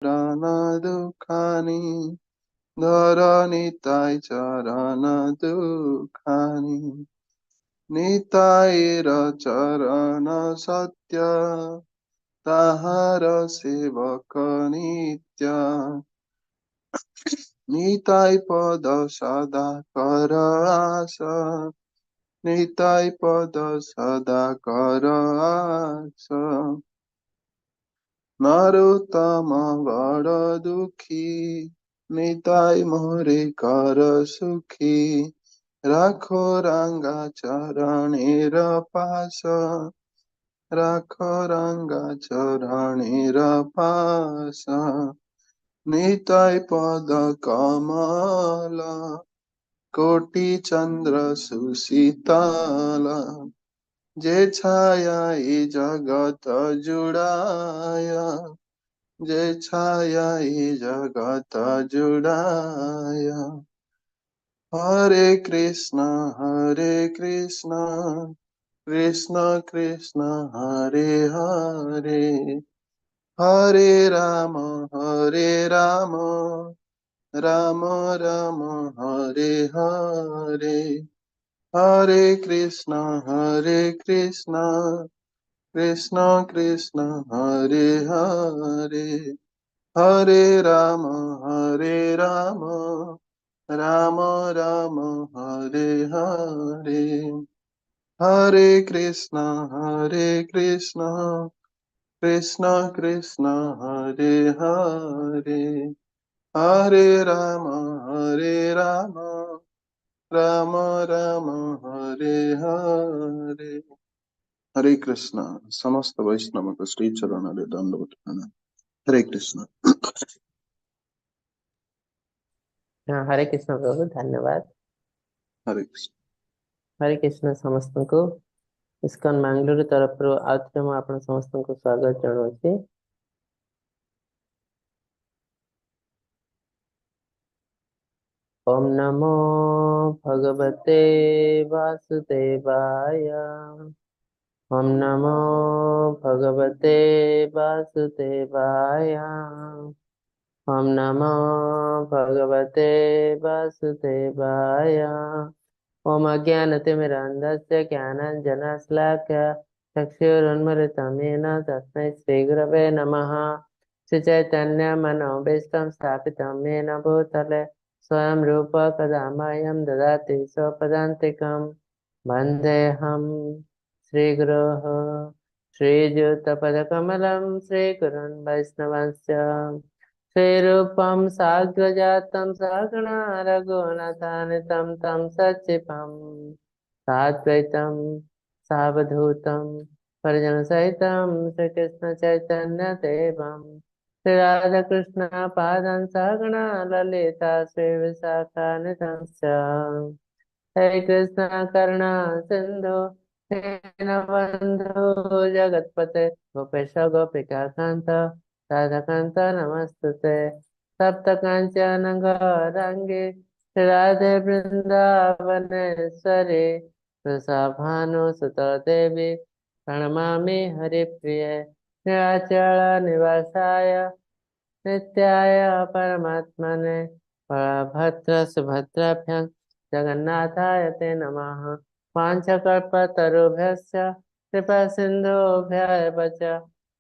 चरण दुखानि धरनिताय चरण दुखानि निताईर चरण सत्य ताहार सेवक नित्य निताई पद सदा कर आस निताई पद सदा कर आस नरोत्तम बड़ दुखी निताई मोरे कर सुखी राखो रंगा चरणेर पास राखो रंगा चरणेर पास निताई पद कमल कोटि चंद्र सुशीतल जे छाया ई जगत जुड़ाया जे छाया ई जगत जुड़ाया हरे कृष्ण कृष्ण कृष्ण हरे हरे हरे राम राम राम हरे हरे हरे कृष्ण कृष्ण कृष्ण हरे हरे हरे राम राम राम राम हरे हरे हरे कृष्ण कृष्ण कृष्ण हरे हरे हरे राम राम राम हरे हरे हरे कृष्ण समस्त वैष्णव को श्री चरण दंडवत प्रणाम हरे कृष्ण हरे कृष्ण प्रभु धन्यवाद। हरे कृष्ण हरे कृष्ण समस्त को इस्कन मंगलूर तरफ आउे मु आप समस्त को स्वागत जनाऊँ। ओम नमो भगवते वासुदेवाय। ओम नमो भगवते वासुदेवाय। ओम नमो भगवते वासुदेवाय। ओम अज्ञानतिमिरान्धस्य ज्ञानाञ्जनशलाकया चक्षुरुन्मिलितं येन तस्मै श्रीगुरवे नमः। श्रीचैतन्यमनोभीष्टं स्थापितं येन भूतले स्वयं रूप कदा मह्यं ददाति स्वपदान्तिकं वन्देऽहं श्रीगुरोः श्रीयुतपदकमलं श्रीगुरुन् वैष्णवस्य श्रीरूपं साग्रजातं सहगणा रघुनाथान्वितं तं सच्चिवं साद्वैतं सावधूतं परिजनसहितं श्रीकृष्णचैतन्यदेवं श्रीराधाकृष्ण पादं सहगणा ललिता श्रीविशाखान्वितंश्च हे कृष्ण करुणा सिन्धु दीनबन्धो जगत्पते गोपेश गोपिकान्त राधाकान्त नमस्तुते सप्तकाञ्चन गौराङ्गे राधे वृन्दावनेश्वरी वृषभानुसुते देवी प्रणमामि हरिप्रिये निवासाय नित्याय परमात्मने बलभद्र सुभद्राभ्यां जगन्नाथाय ते नमः। वाञ्छकल्पतरुभ्यश्च कृपा सिन्धुभ्यः च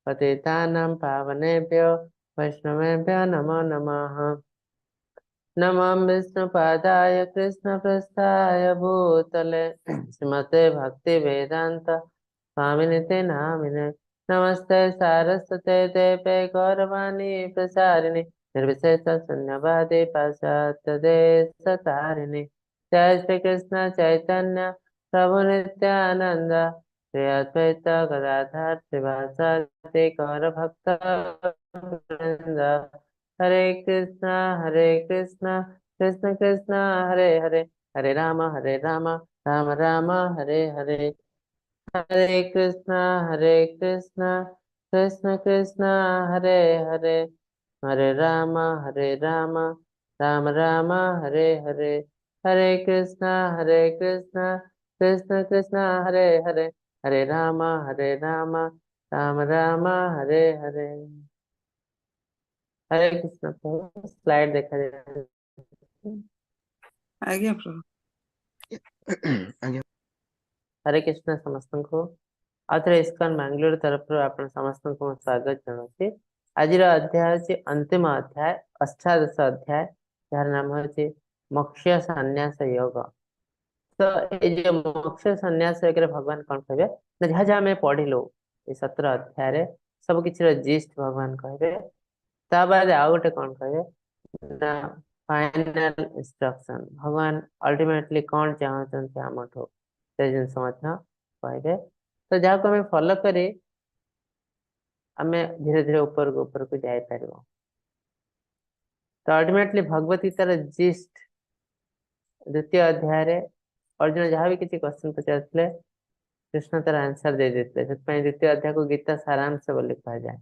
पतितानां पावनेभ्यो वैष्णवेभ्यो नमो नमः। नमः विष्णुपादाय कृष्णप्रस्थाय भूतले श्रीमते भक्तिवेदान्त स्वामिनिते नामिने नमस्ते सारस्वते देवे गौरवाणी प्रसारिणि निर्विशेष शून्यवादी पाश्चात्यदेशतारिणि जय श्री कृष्ण चैतन्य प्रभु नित्यानंद श्री अद्वैत गदाधर श्रीवासादि गौर भक्त वृंद हरे कृष्णा कृष्ण कृष्ण हरे हरे हरे राम राम राम हरे हरे हरे कृष्णा कृष्ण कृष्ण हरे हरे हरे राम राम राम हरे हरे हरे कृष्णा कृष्ण कृष्ण हरे हरे हरे राम राम राम हरे हरे। हरे कृष्ण प्रभु, स्लाइड देखा जाए। आज्ञा प्रभु। ଆଜ୍ଞା हरे कृष्ण ସମସ୍ତଙ୍କୁ ଆଉ ଥରେ ଇସ୍କନ ବାଙ୍ଗାଲୋର ତରଫରୁ ଆପଣ ସମସ୍ତଙ୍କୁ ମୁଁ ସ୍ୱାଗତ ଜଣାଉଛି। ଆଜିର ଅଧ୍ୟାୟ ହେଉଛି ଅନ୍ତିମ ଅଧ୍ୟାୟ, ଅଷ୍ଟାଦଶ ଅଧ୍ୟାୟ, ଯାହାର ନାମ ହେଉଛି ମୋକ୍ଷ ସନ୍ନ୍ୟାସ ଯୋଗ। ତ ଏଇ ଯୋଉ ମୋକ୍ଷ ସନ୍ନ୍ୟାସ ଯୋଗରେ ଭଗବାନ କଣ କହିବେ ନା, ଯାହା ଯାହା ଆମେ ପଢିଲୁ ଏଇ 17 ଅଧ୍ୟାୟରେ ସବୁ କିଛିର ଜିଷ୍ଟ ଭଗବାନ କହିବେ। ତା ବାଦ ଆଉ ଗୋଟେ କଣ କହିବେ ନା, ଫାଇନାଲ ଇନଷ୍ଟ୍ରକ୍ସନ, ଭଗବାନ ଅଲ୍ଟିମେଟଲି କଣ ଚାହୁଁଛନ୍ତି ଆମଠୁ ସେ ଜିନିଷ ମଧ୍ୟ କହିବେ। ତ ଯାହାକୁ ଆମେ ଫଲୋ କରି ଆମେ ଧୀରେ ଧୀରେ ଉପରକୁ ଉପରକୁ ଯାଇପାରିବ। ତ ଅଲ୍ଟିମେଟଲି ଭଗବତ ଗୀତାର ଜିଷ୍ଟ ଦ୍ୱିତୀୟ ଅଧ୍ୟାୟରେ ଅର୍ଜୁନ ଯାହା ବି କିଛି କ୍ୱେଶ୍ଚନ ପଚାରିଥିଲେ କୃଷ୍ଣ ତାର ଆନ୍ସର ଦେଇ ଦେଇଥିଲେ, ସେଥିପାଇଁ ଦ୍ୱିତୀୟ ଅଧ୍ୟାୟକୁ ଗୀତା ସାରାଂଶ ବୋଲି କୁହାଯାଏ।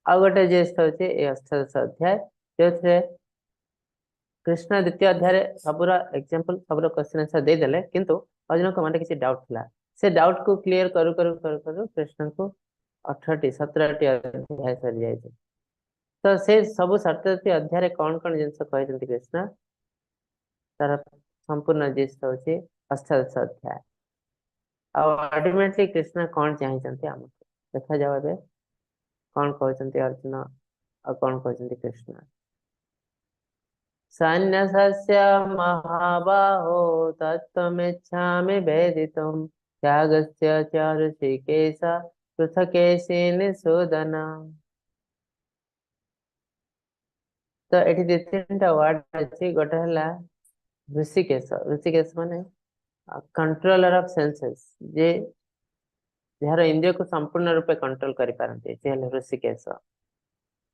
ଆଉ ଗୋଟେ ଜିଷ୍ଟ ହଉଛି ଏଇ ଅଷ୍ଟାଦଶ ଅଧ୍ୟାୟ, ଯୋଉଥିରେ କୃଷ୍ଣ ଦ୍ୱିତୀୟ ଅଧ୍ୟାୟରେ ସବୁର ଏକ୍ସାମ୍ପଲ, ସବୁର କ୍ୱେଶ୍ଚନ ଆନ୍ସର ଦେଇଦେଲେ, କିନ୍ତୁ ଅର୍ଜୁନଙ୍କ ମନରେ କିଛି ଡାଉଟ ଥିଲା। ସେ ଡାଉଟ କୁ କ୍ଲିୟର କରୁ କରୁ କରୁ କରୁ କୃଷ୍ଣଙ୍କୁ 17ଟି ଅଧ୍ୟାୟ ସରିଯାଇଛି। ତ ସେ ସବୁ 17ଟି ଅଧ୍ୟାୟରେ କଣ କଣ ଜିନିଷ କହିଛନ୍ତି କୃଷ୍ଣ, ତାର ସମ୍ପୂର୍ଣ୍ଣ ଜିଷ୍ଟ ହଉଛି ଅଷ୍ଟାଦଶ ଅଧ୍ୟାୟ। ଆଉ ଅଲ୍ଟିମେଟଲି କୃଷ୍ଣ କଣ ଚାହିଁଛନ୍ତି ଆମକୁ ଦେଖାଯାଉ। ଏବେ କଣ କହୁଛନ୍ତି ଅର୍ଜୁନ ଆଉ କଣ କହୁଛନ୍ତି କୃଷ୍ଣ। सन्न्यासस्य महाबाहो तत्त्वमिच्छामि वेदितुम् त्यागस्य च ऋषिकेश पृथकेशिनिषूदन। ତ ଏଠି ଦି ତିନିଟା ୱାର୍ଡ ଅଛି। ଗୋଟେ ହେଲା ଋଷିକେଶ। ଋଷିକେଶ ମାନେ କଣ୍ଟ୍ରୋଲର ଅଫ ସେନ୍ସେସ୍, ଯେ ଯାହାର ଇନ୍ଦ୍ରିୟକୁ ସମ୍ପୂର୍ଣ୍ଣ ରୂପେ କଣ୍ଟ୍ରୋଲ କରିପାରନ୍ତି, ସେ ହେଲେ ଋଷିକେଶ,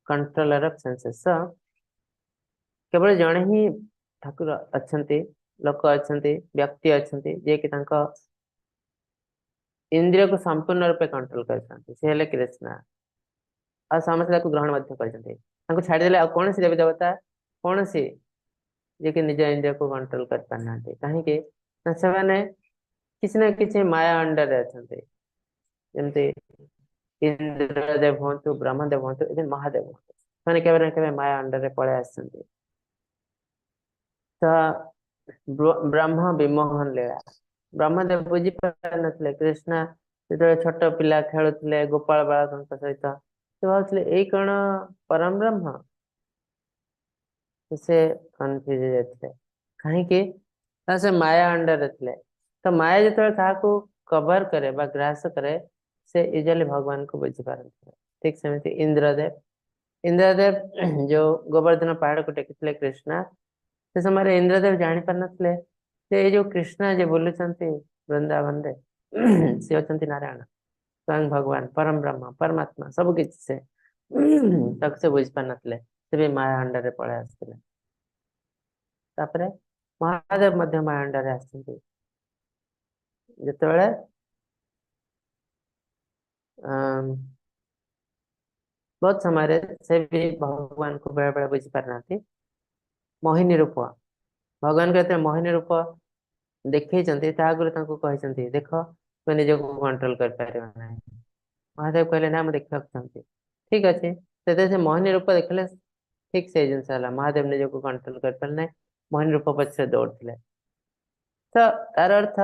କଣ୍ଟ୍ରୋଲର ଅଫ ସେନ୍ସେସ୍। କେବଳ ଜଣେ ହିଁ ଠାକୁର ଅଛନ୍ତି, ଲୋକ ଅଛନ୍ତି, ବ୍ୟକ୍ତି ଅଛନ୍ତି, ଯିଏକି ତାଙ୍କ ଇନ୍ଦ୍ରିୟକୁ ସମ୍ପୂର୍ଣ୍ଣ ରୂପେ କଣ୍ଟ୍ରୋଲ କରିଥାନ୍ତି, ସେ ହେଲେ କୃଷ୍ଣ। ଆଉ ସମସ୍ତେ ତାକୁ ଗ୍ରହଣ ମଧ୍ୟ କରିଛନ୍ତି। ତାଙ୍କୁ ଛାଡ଼ିଦେଲେ ଆଉ କୌଣସି ଦେବୀ ଦେବତା, କୌଣସି ଯିଏକି ନିଜ ଇନ୍ଦ୍ରିୟକୁ କଣ୍ଟ୍ରୋଲ କରିପାରିନାହାନ୍ତି। କାହିଁକି ନା ସେମାନେ କିଛି ନା କିଛି ମାୟା ଅଣ୍ଡରରେ ଅଛନ୍ତି। ଯେମିତି ଇନ୍ଦ୍ରଦେବ ହୁଅନ୍ତୁ, ବ୍ରହ୍ମଦେବ ହୁଅନ୍ତୁ, ଏବେ ମହାଦେବ ହୁଅନ୍ତୁ, ସେମାନେ କେବେ ନା କେବେ ମାୟା ଅଣ୍ଡରରେ ପଳେଇ ଆସିଛନ୍ତି। ତ ବ୍ରହ୍ମ ବିମୋହନ ଲୀଳା, ବ୍ରହ୍ମଦେବ ବୁଝିପାରିନଥିଲେ କୃଷ୍ଣ ଯେତେବେଳେ ଛୋଟ ପିଲା ଖେଳୁଥିଲେ ଗୋପାଳ ବାଳକଙ୍କ ସହିତ, ସେ ଭାବୁଥିଲେ ଏଇ କଣ ପରମ ବ୍ରହ୍ମ। ସେ କନଫ୍ୟୁଜ ହେଇଯାଇଥିଲେ, କାହିଁକି ନା ସେ ମାୟା ଅଣ୍ଡରରେ ଥିଲେ। ତ ମାୟା ଯେତେବେଳେ କାହାକୁ କଭର କରେ ବା ଗ୍ରାସ କରେ, ସେ ଇଜିଲି ଭଗବାନଙ୍କୁ ବୁଝିପାରନ୍ତି। ଠିକ ସେମିତି ଇନ୍ଦ୍ରଦେବ ଯୋଉ ଗୋବର୍ଦ୍ଧନ ପାହାଡକୁ ଟେକିଥିଲେ କୃଷ୍ଣ, ସେ ସମୟରେ ଇନ୍ଦ୍ରଦେବ ଜାଣିପାରିନଥିଲେ ଯେ ଏଇ ଯୋଉ କୃଷ୍ଣ ଯେ ବୁଲୁଛନ୍ତି ବୃନ୍ଦାବନରେ ସେ ଅଛନ୍ତି ନାରାୟଣ, ସ୍ୱୟଂ ଭଗବାନ, ପରମ ବ୍ରହ୍ମ, ପରମାତ୍ମା, ସବୁ କିଛି ସେ। ତାକୁ ସେ ବୁଝିପାରିନଥିଲେ, ସେ ବି ମାୟା ଅଣ୍ଡରରେ ପଳେଇ ଆସିଥିଲେ। ତାପରେ ମହାଦେବ ମଧ୍ୟ ମାୟା ଅଣ୍ଡରରେ ଆସିଛନ୍ତି। ଯେତେବେଳେ ବହୁତ ସମୟରେ ସେ ବି ଭଗବାନଙ୍କୁ ବେଳେ ବେଳେ ବୁଝିପାରିନାହାନ୍ତି। ମୋହିନୀ ରୂପ, ଭଗବାନଙ୍କୁ ଯେତେବେଳେ ମୋହିନୀ ରୂପ ଦେଖେଇଛନ୍ତି, ତା ଆଗରୁ ତାଙ୍କୁ କହିଛନ୍ତି ଦେଖ ତୁମେ ନିଜକୁ କଣ୍ଟ୍ରୋଲ କରିପାରିବ ନାହିଁ। ମହାଦେବ କହିଲେ ନା, ମୁଁ ଦେଖିବାକୁ ଚାହୁଁଛି। ଠିକ ଅଛି, ସେଥିରେ ସେ ମୋହିନୀ ରୂପ ଦେଖିଲେ, ଠିକ ସେଇ ଜିନିଷ ହେଲା। ମହାଦେବ ନିଜକୁ କଣ୍ଟ୍ରୋଲ କରିପାରିଲେ ନାହିଁ, ମୋହିନୀ ରୂପ ପଛରେ ଦୌଡୁଥିଲେ। ତ ତାର ଅର୍ଥ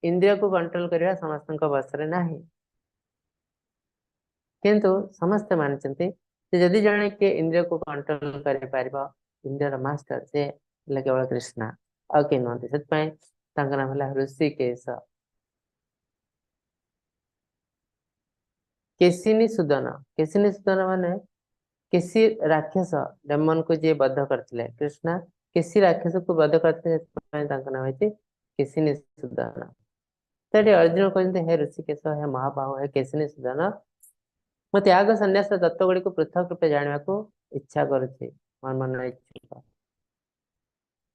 ଇନ୍ଦ୍ରିୟକୁ କଣ୍ଟ୍ରୋଲ କରିବା ସମସ୍ତଙ୍କ ବଶରେ ନାହିଁ, କିନ୍ତୁ ସମସ୍ତେ ମାନିଛନ୍ତି ଯେ ଯଦି ଜଣେ କିଏ ଇନ୍ଦ୍ରିୟକୁ କଣ୍ଟ୍ରୋଲ କରିପାରିବ, ଇନ୍ଦ୍ରିୟର ମାଷ୍ଟର, ସେ ହେଲେ କେବଳ କୃଷ୍ଣ, ଆଉ କେହି ନୁହନ୍ତି। ସେଥିପାଇଁ ତାଙ୍କ ନାମ ହେଲା ଋଷିକେଶ। କେଶିନିଷୂଦନ, କେଶିନିଷୂଦନ ମାନେ କେଶୀ ରାକ୍ଷସ ଡେମନକୁ ଯିଏ ବଧ କରିଥିଲେ, କୃଷ୍ଣ କେଶୀ ରାକ୍ଷସକୁ ବଧ କରିଥିଲେ, ସେଥିପାଇଁ ତାଙ୍କ ନାମ ହେଇଛି କେଶିନିଷୂଦନ। ସେଠି ଅର୍ଜୁନ କହିଛନ୍ତି ହେ ଋଷିକେଶ, ହେ ମହାବାହୁ, ହେ କେଶିନିଷୂଦନ, ମୁଁ ତ୍ୟାଗ ସନ୍ନ୍ୟାସ ତତ୍ତ୍ୱ ଗୁଡିକୁ ପୃଥକ ରୂପେ ଜାଣିବାକୁ ଇଚ୍ଛା କରୁଛି। ମୋର ମନରେ ଇଚ୍ଛୁକ।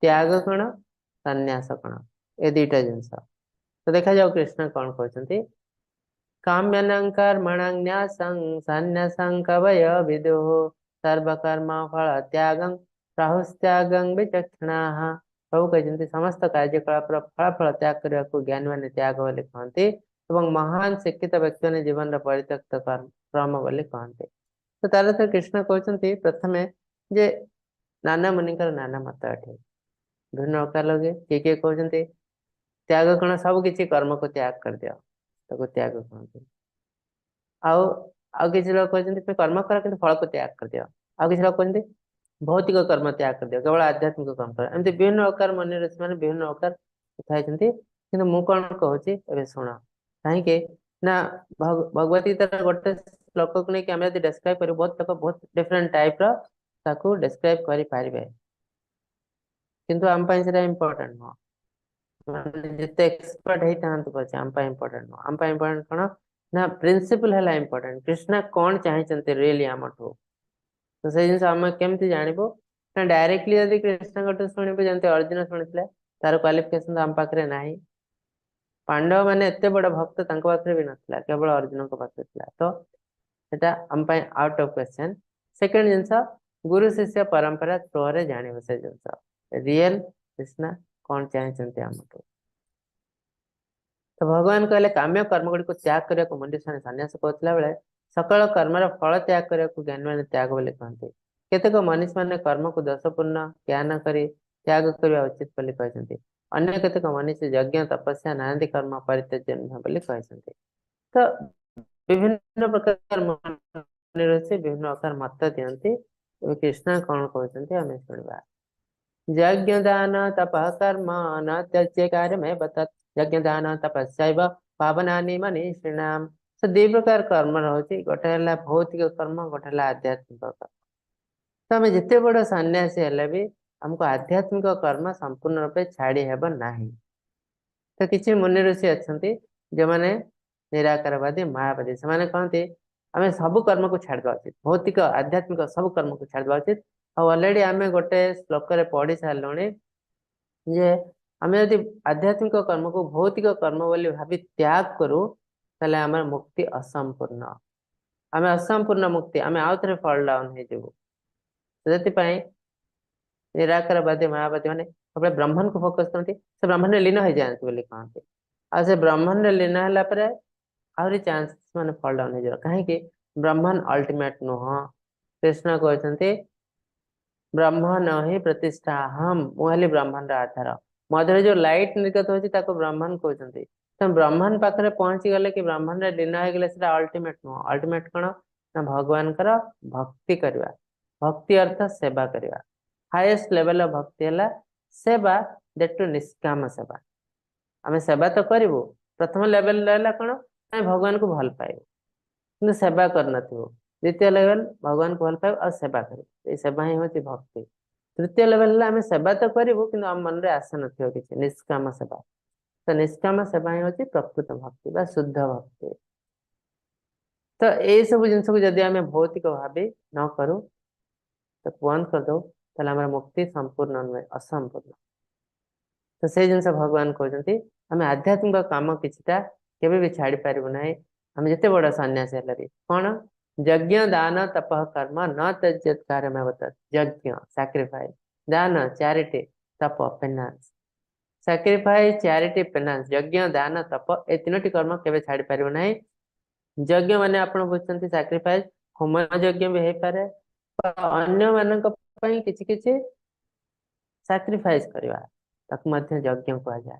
ତ୍ୟାଗ କଣ, ସନ୍ନ୍ୟାସ କଣ, ଏ ଦିଟା ଜିନିଷ। ତ ଦେଖାଯାଉ କୃଷ୍ଣ କଣ କହୁଛନ୍ତି। काम्यनं कर्मणं न्यासं सन्न्यासं कवयो विदुः सर्वकर्म फल त्यागं प्राहुस्त्यागं विचक्षणाः। प्रभु କହିଛନ୍ତି ସମସ୍ତ କାର୍ଯ୍ୟକଳାପର ଫଳାଫଳ ତ୍ୟାଗ କରିବାକୁ ଜ୍ଞାନୀମାନେ ତ୍ୟାଗ ବୋଲି କହନ୍ତି ଏବଂ ମହାନ ଶିକ୍ଷିତ ବ୍ୟକ୍ତିମାନେ ଜୀବନର ପରିତ୍ୟକ୍ତ କ୍ରମ ବୋଲି କହନ୍ତି। ତ तो तार कृष्ण कहते प्रथमे जे नाना मुनिकर नाना मत अटे भिन्न प्रकार लगे किए कहते त्याग कण सब किसी कर्म को त्याग कर दिया ताको त्याग कहते आउ आउ किसी लोग कहते कर्म कर कि फल को त्याग कर दिया आउ किसी लोग कहते भौतिक कर्म त्याग कर दिया केवल आध्यात्मिक कर्म कर एमती विभिन्न प्रकार मन ऋषि मैंने विभिन्न प्रकार कथा कि मु कौन कहूँ शुण कहीं ना भगवत गीतार गोटे श्लोक को लेकिन आम डेस्क्राइब कर बहुत लोग बहुत डिफरेंट टाइप रो डेस्क्राइब करें किंतु आम इम्पोर्टेंट नुह जिते एक्सपर्ट होता पचे आम इम्पोर्टेंट नुह आम इम्पोर्टेंट कौन ना प्रिंसिपल है इम्पोर्टेंट कृष्ण कौन चाहते रियली आम ठू तो से जिन आम केमती जानबू ना डायरेक्टली यदि कृष्ण गोटे शुणु जमी अर्जुन शुणी तार क्वालिफिकेशन आम पाखे ना पांडव मैंने एत बड़ भक्त पाखे भी नाला केवल अर्जुन पाखे तो सेटा आम आउट ऑफ क्वेश्चन सेकेंड जिनस गुरु शिष्य परंपरा थ्रो रे जान से जिनस रियल कृष्ण कौन चाहते आमको तो भगवान कहले काम्य कर्म गुड़ी को त्याग करने को मुंडी सन्यास कहला बेले सकल कर्मर फल त्याग करने को ज्ञान मैंने त्याग बोले कहते केतेक मनीष मैंने कर्म को दशपूर्ण ज्ञान कर त्याग करने उचित बोली कहते अन्य केतेक मनीष यज्ञ तपस्या नांदी कर्म परित्यज्य नुह बोली कहते तो विभिन्न प्रकार मन रही विभिन्न प्रकार मत दियंती कृष्ण कौन कहते आम शुणा यज्ञ दान तपः कर्म न त्यज्य कार्य में बतत यज्ञ दान तपस्या पावनानि मनीषिणाम से दी प्रकार कर्म रही गोटे है भौतिक कर्म गोटे है आध्यात्मिक कर्म तो आम जिते बड़ सन्यासी हेले भी हमको आध्यात्मिक कर्म संपूर्ण रूपे छाड़ी हेब नाही तो किसी मुनि ऋषि अच्छा जो मैंने निराकारवादी मायावादी से कहते आम सब कर्म को छाड़ उचित भौतिक आध्यात्मिक सब कर्म को छाड़ उचित ऑलरेडी आम गोटे श्लोक पढ़ी सारे जे आम यदि आध्यात्मिक कर्म को भौतिक कर्म बोली भावी त्याग करूँ ताले आम मुक्ति असंपूर्ण आम असंपूर्ण मुक्ति आम आउ थे फल डाउन हो निराकारवादी मायावादी मैंने सब ब्रह्मन को फोकस करते से ब्रह्मण लीन हो जाती बोली कहते आ से ब्रह्मण लीन है आहरी चांस मैंने फल डाउन हो कहीं ब्रह्मण अल्टीमेट नुह कृष्ण कहते ब्रह्मण ही प्रतिष्ठा हम मुहली ब्रह्मण आधार मधुर जो लाइट निर्गत हो ब्रह्मण कहते तो ब्रह्मण पाखे पहुंची गले कि ब्रह्मण लीन हो गले अल्टीमेट नुह अल्टीमेट कौन ना भगवान भक्ति करवा भक्ति अर्थ सेवा करवा हाईएस्ट लेवल ऑफ भक्ति है सेवा दैट टू निष्काम सेवा आम सेवा तो करूँ प्रथम लेवल रहा कौन भगवान को भल पाइब कि सेवा करन द्वितीय लेवल भगवान को भल पाइब और सेवा कर सेवा ही हूँ भक्ति तृतीय लेवल आम सेवा तो करूँ कि आम मन में आशा न किसी निष्काम सेवा तो निष्काम सेवा ही हूँ प्रकृत भक्ति बा शुद्ध भक्ति तो ये सब जिन को जदि आम भौतिक भाव न करूँ तो बंद कर दो ताले मुक्ति संपूर्ण नुहे असंपूर्ण तो से जिन भगवान कहते आम आध्यात्मिक काम किसीटा केवे भी छाड़ी पारू ना आम जिते बड़ सन्यासी है भी कौन यज्ञ दान तपः कर्म न त्यज्यत कार्य में बतत यज्ञ सैक्रिफाइस दान चैरिटी तप पेनांस सैक्रिफाइस चैरिटी पेनांस यज्ञ दान तप ए तीनोटी कर्म केवे छाड़ी पारू ना यज्ञ माने आपण बुझते सैक्रिफाइस होम यज्ञ भी हो पारे अन्य मानक किछि किछि सैक्रिफाइस करवा ताकू मध्य यज्ञ कह जाए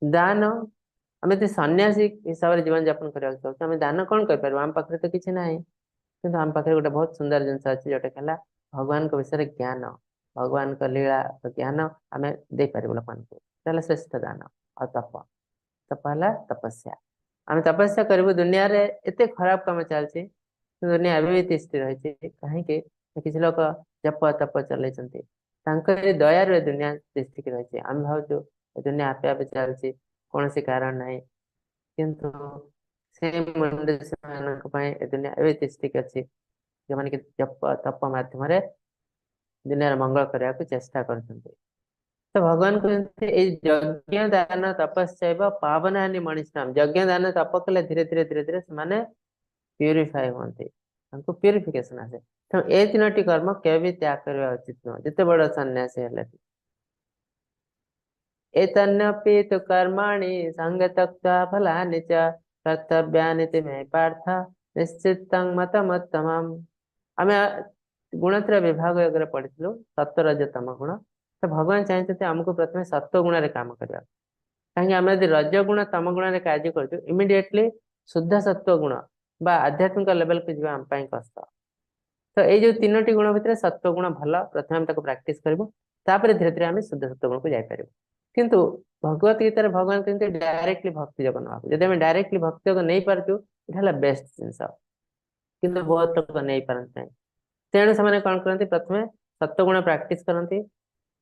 दान आम ये सन्यासी हिसाब से जीवन यापन करने चाहते आम दान कौन कर आम पाखे तो किसी ना कि आम पाखे गोटे बहुत सुंदर जिनस अच्छी जोटा है भगवान को विषय ज्ञान भगवान का लीला ज्ञान आम दे पार लोक श्रेष्ठ दान और तप तप है तपस्या आम तपस्या करूँ दुनिया रे एते खराब कम चलती दुनिया अभी भी तिष्टि रही कहीं किसी लोग जप तप चलते दयार दुनिया तिष्ठिक रही आम भावु दुनिया आपे आपे चलती कौन सी कारण ना किंतु से दुनिया एवं तिष्ठिक अच्छी जो मैंने जप तप मध्यम दुनिया मंगल करने को चेष्टा कर तो भगवान कहते यज्ञ दान तपस्या पावना मनीषाम यज्ञ दान तप कले धीरे धीरे धीरे धीरे से प्यूरीफाई होती प्यूरिफिकेशन आसे तो ये तीनोटी कर्म के भी त्याग करवा उचित नुह जिते बड़ सन्यासी है एतन्नपि तु कर्माणि संग त्यक्त्वा फलानि च कर्तव्यानिति मे पार्थ निश्चितं मतमोत्तमम्। आमे गुणत्रय विभाग अगर पढ़िथिलु सत्व रज तम गुण। तो भगवान चाहते आमको प्रथमे सत्व गुण रे काम करबा। कहीं आम यदि रज गुण तम गुण रे कार्य करछु इमिडिएटली शुद्ध सत्व गुण बा आध्यात्मिक लेवल को जीवा आम पई कष्ट। तो ये जो तीनोटी गुण भितर सत्व गुण भल प्रथम हम ताको प्रैक्टिस करबो तापर धीरे धीरे आम शुद्ध सत्व गुण को जाई परिबो। किंतु भगवत गीता रे भगवान कहते डायरेक्टली भक्ति जगन जदि आम डायरेक्टली भक्ति जगन नहीं पारछु एटा बेस्ट जिंस किंतु बहुत लोग नहीं पारते तेणु से कौन करती प्रथमे सत्वगुण प्रैक्टिस करती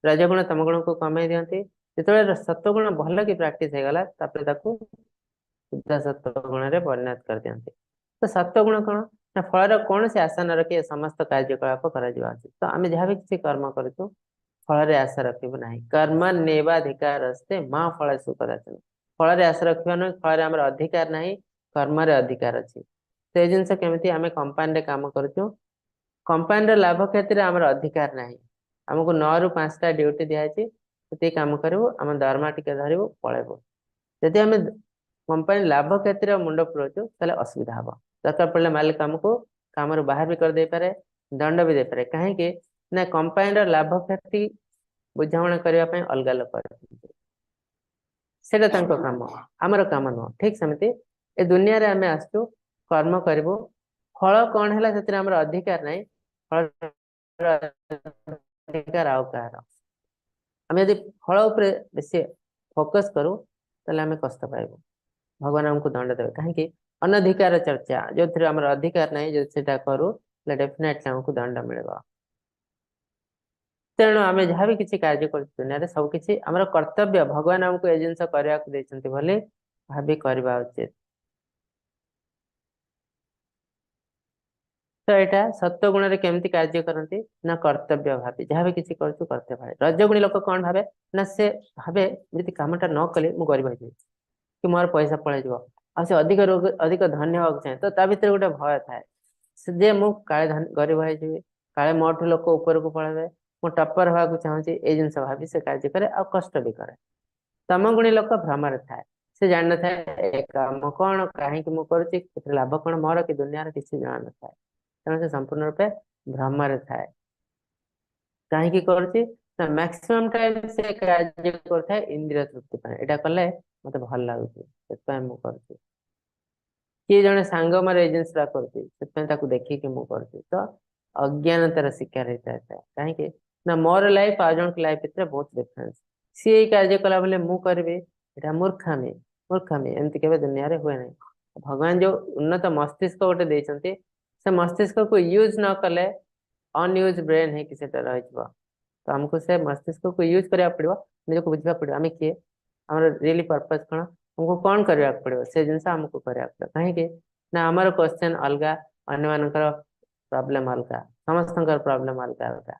रजगुण तमगुण को कमे दिखती जो सत्वगुण भल कि प्रैक्टिस होगला शुद्ध सत्वगुण रे परिणत कर दिखती। तो सत्वगुण कौन ना फल कौन से आशा न रखी समस्त कार्यकलाप कर तो आम जहाँ भी किसी कर्म करूँ फल आशा रखू ना कर्म नेवाधिकार माँ फल सुकदाचन फल आशा रखा ना फल आम अधिकार ना कर्म अधिकार अच्छी। तो ये जिनस केमी आम कंपानी काम करूँ कंपानी लाभ क्षेत्र में आम अधिकार ना आमको 9 ରୁ 5टा ड्यूटी दिखाई से कम करूँ आम दरमा टिके धरबू पलैबू जदि आम कंपानी लाभ क्षेत्र मुंड पुराचु ताले असुविधा हम दरकार पड़े मालिक आमको काम बाहर भी कर दे पारे दंड भी दे पारे कहीं ना कंपानी लाभ क्षति बुझाणा करने अलग लोग सेटा काम आमर काम नुह ठीक सेमती ए दुनिया रे आम आसचु कर्म करूँ फल कौन है से अधिकार ना फल अधिकार आउ कह आम यदि फल उपरे बेसी फोकस करूँ ताले आम कष्ट पाइबू भगवान हमको दंड देवे कहीं अनधिकार चर्चा जो थे आम अधिकार ना जो सेटा करूँ डेफिनेटली हमको दंड मिल तेणु आम जहाँ भी किसी कार्य कर दुनिया रे सब किसी आमर कर्तव्य भगवान हमको ये जिनस करने भले भाभी करवा उचित। तो यहाँ सत्वगुण रे केमती कार्य करती ना कर्तव्य भावी जहाँ भी किसी करूँ कर्तव्य भावे रजगुणी लोक कौन भावे ना से भावे यदि कामटा न कले मु गरीब हो कि मोर पैसा पड़े आ से अधिक रोग अधिक धन्य होगा चाहे तो ता भीतर गोटे भय थाए जे मु काले गरीब हो काले मोठू लोक ऊपर को पड़े मु टपर हवा चाहूँगी ये जिन भावी से कार्य करे आ कष्ट भी करे। तमगुणी लोक भ्रम थाए से जान न थाए काम कौन कहीं मुझे लाभ कौन मोर कि दुनिया किसी जान न थाए तेणु से संपूर्ण रूपे भ्रम थाए कहीं कर मैक्सिमम टाइम से कार्य कर इंद्रिय तृप्ति यहाँ कले मत भल लगुच किए जड़े सांग मारे ए जिनसा कर देखिए मुझे तो अज्ञानतार शिकार होता है कहीं ना मोर लाइफ आ जन लाइफ भितर बहुत डिफरेंस सी यही कार्य कला बोले मु करी यहाँ मूर्खामी मूर्खामी एमती के दुनिया रे हुए ना भगवान जो उन्नत मस्तिष्क गोटे देते से मस्तिष्क को यूज न कले अनयूज ब्रेन है कि रही तो हमको से मस्तिष्क को यूज करा पड़ो निज को बुझा पड़ो आम किए आम रियली पर्पज कौन हमको कौन करने पड़ो से जिनस आमको करा पड़ो कहीं ना आमर क्वेश्चन अलग अन्य मानकर प्रॉब्लम अलग समस्त प्रॉब्लम अलग अलग।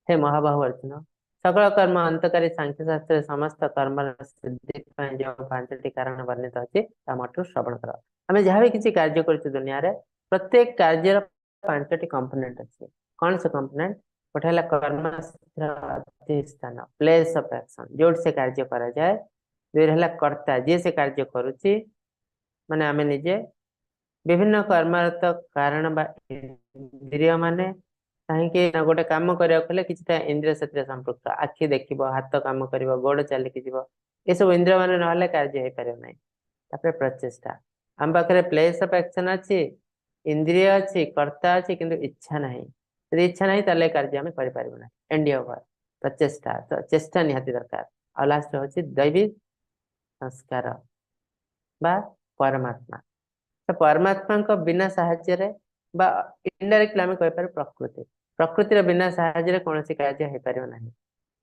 हे महाबाहु अर्जुन सकल कर्म अंतकारी सांख्य शास्त्र समस्त कर्म सिद्धि जो 5टी कारण वर्णित अच्छी मठू श्रवण कर आम जहाँ भी किसी कार्य कर दुनिया रे प्रत्येक कार्य 5टी कंपोनेंट अच्छी कौन से कंपोनेंट गोटे है कर्म अधिष्ठान प्लेस ऑफ एक्शन जो से कार्य करा जाए दुई है कर्ता जी से कार्य करुच्ची माने आम निजे विभिन्न कर्मारत कारण इंद्रिय माने कहीं गोटे कम करने कि इंद्रिय से संपृक्त आखि देख हाथ कम कर गोड़ चलिकी जीव ये सब इंद्रिय मान ना कार्य हो पार ना प्रचेषा आम पाखे प्लेस ऑफ एक्शन अच्छी इंद्रिय अच्छी कर्ता अच्छी किंतु इच्छा ना यदि इच्छा ना ताले कार्य आम करना एंड ओवर प्रचेषा तो चेष्टा निहाती दरकार आ लास्ट हूँ दैवी संस्कार बा परमात्मा तो परमात्मा बिना साहाय्य इनडायरेक्टली आम कह प्रकृति प्रकृतिर बिना साहाय्य कौन कार्य हो पार ना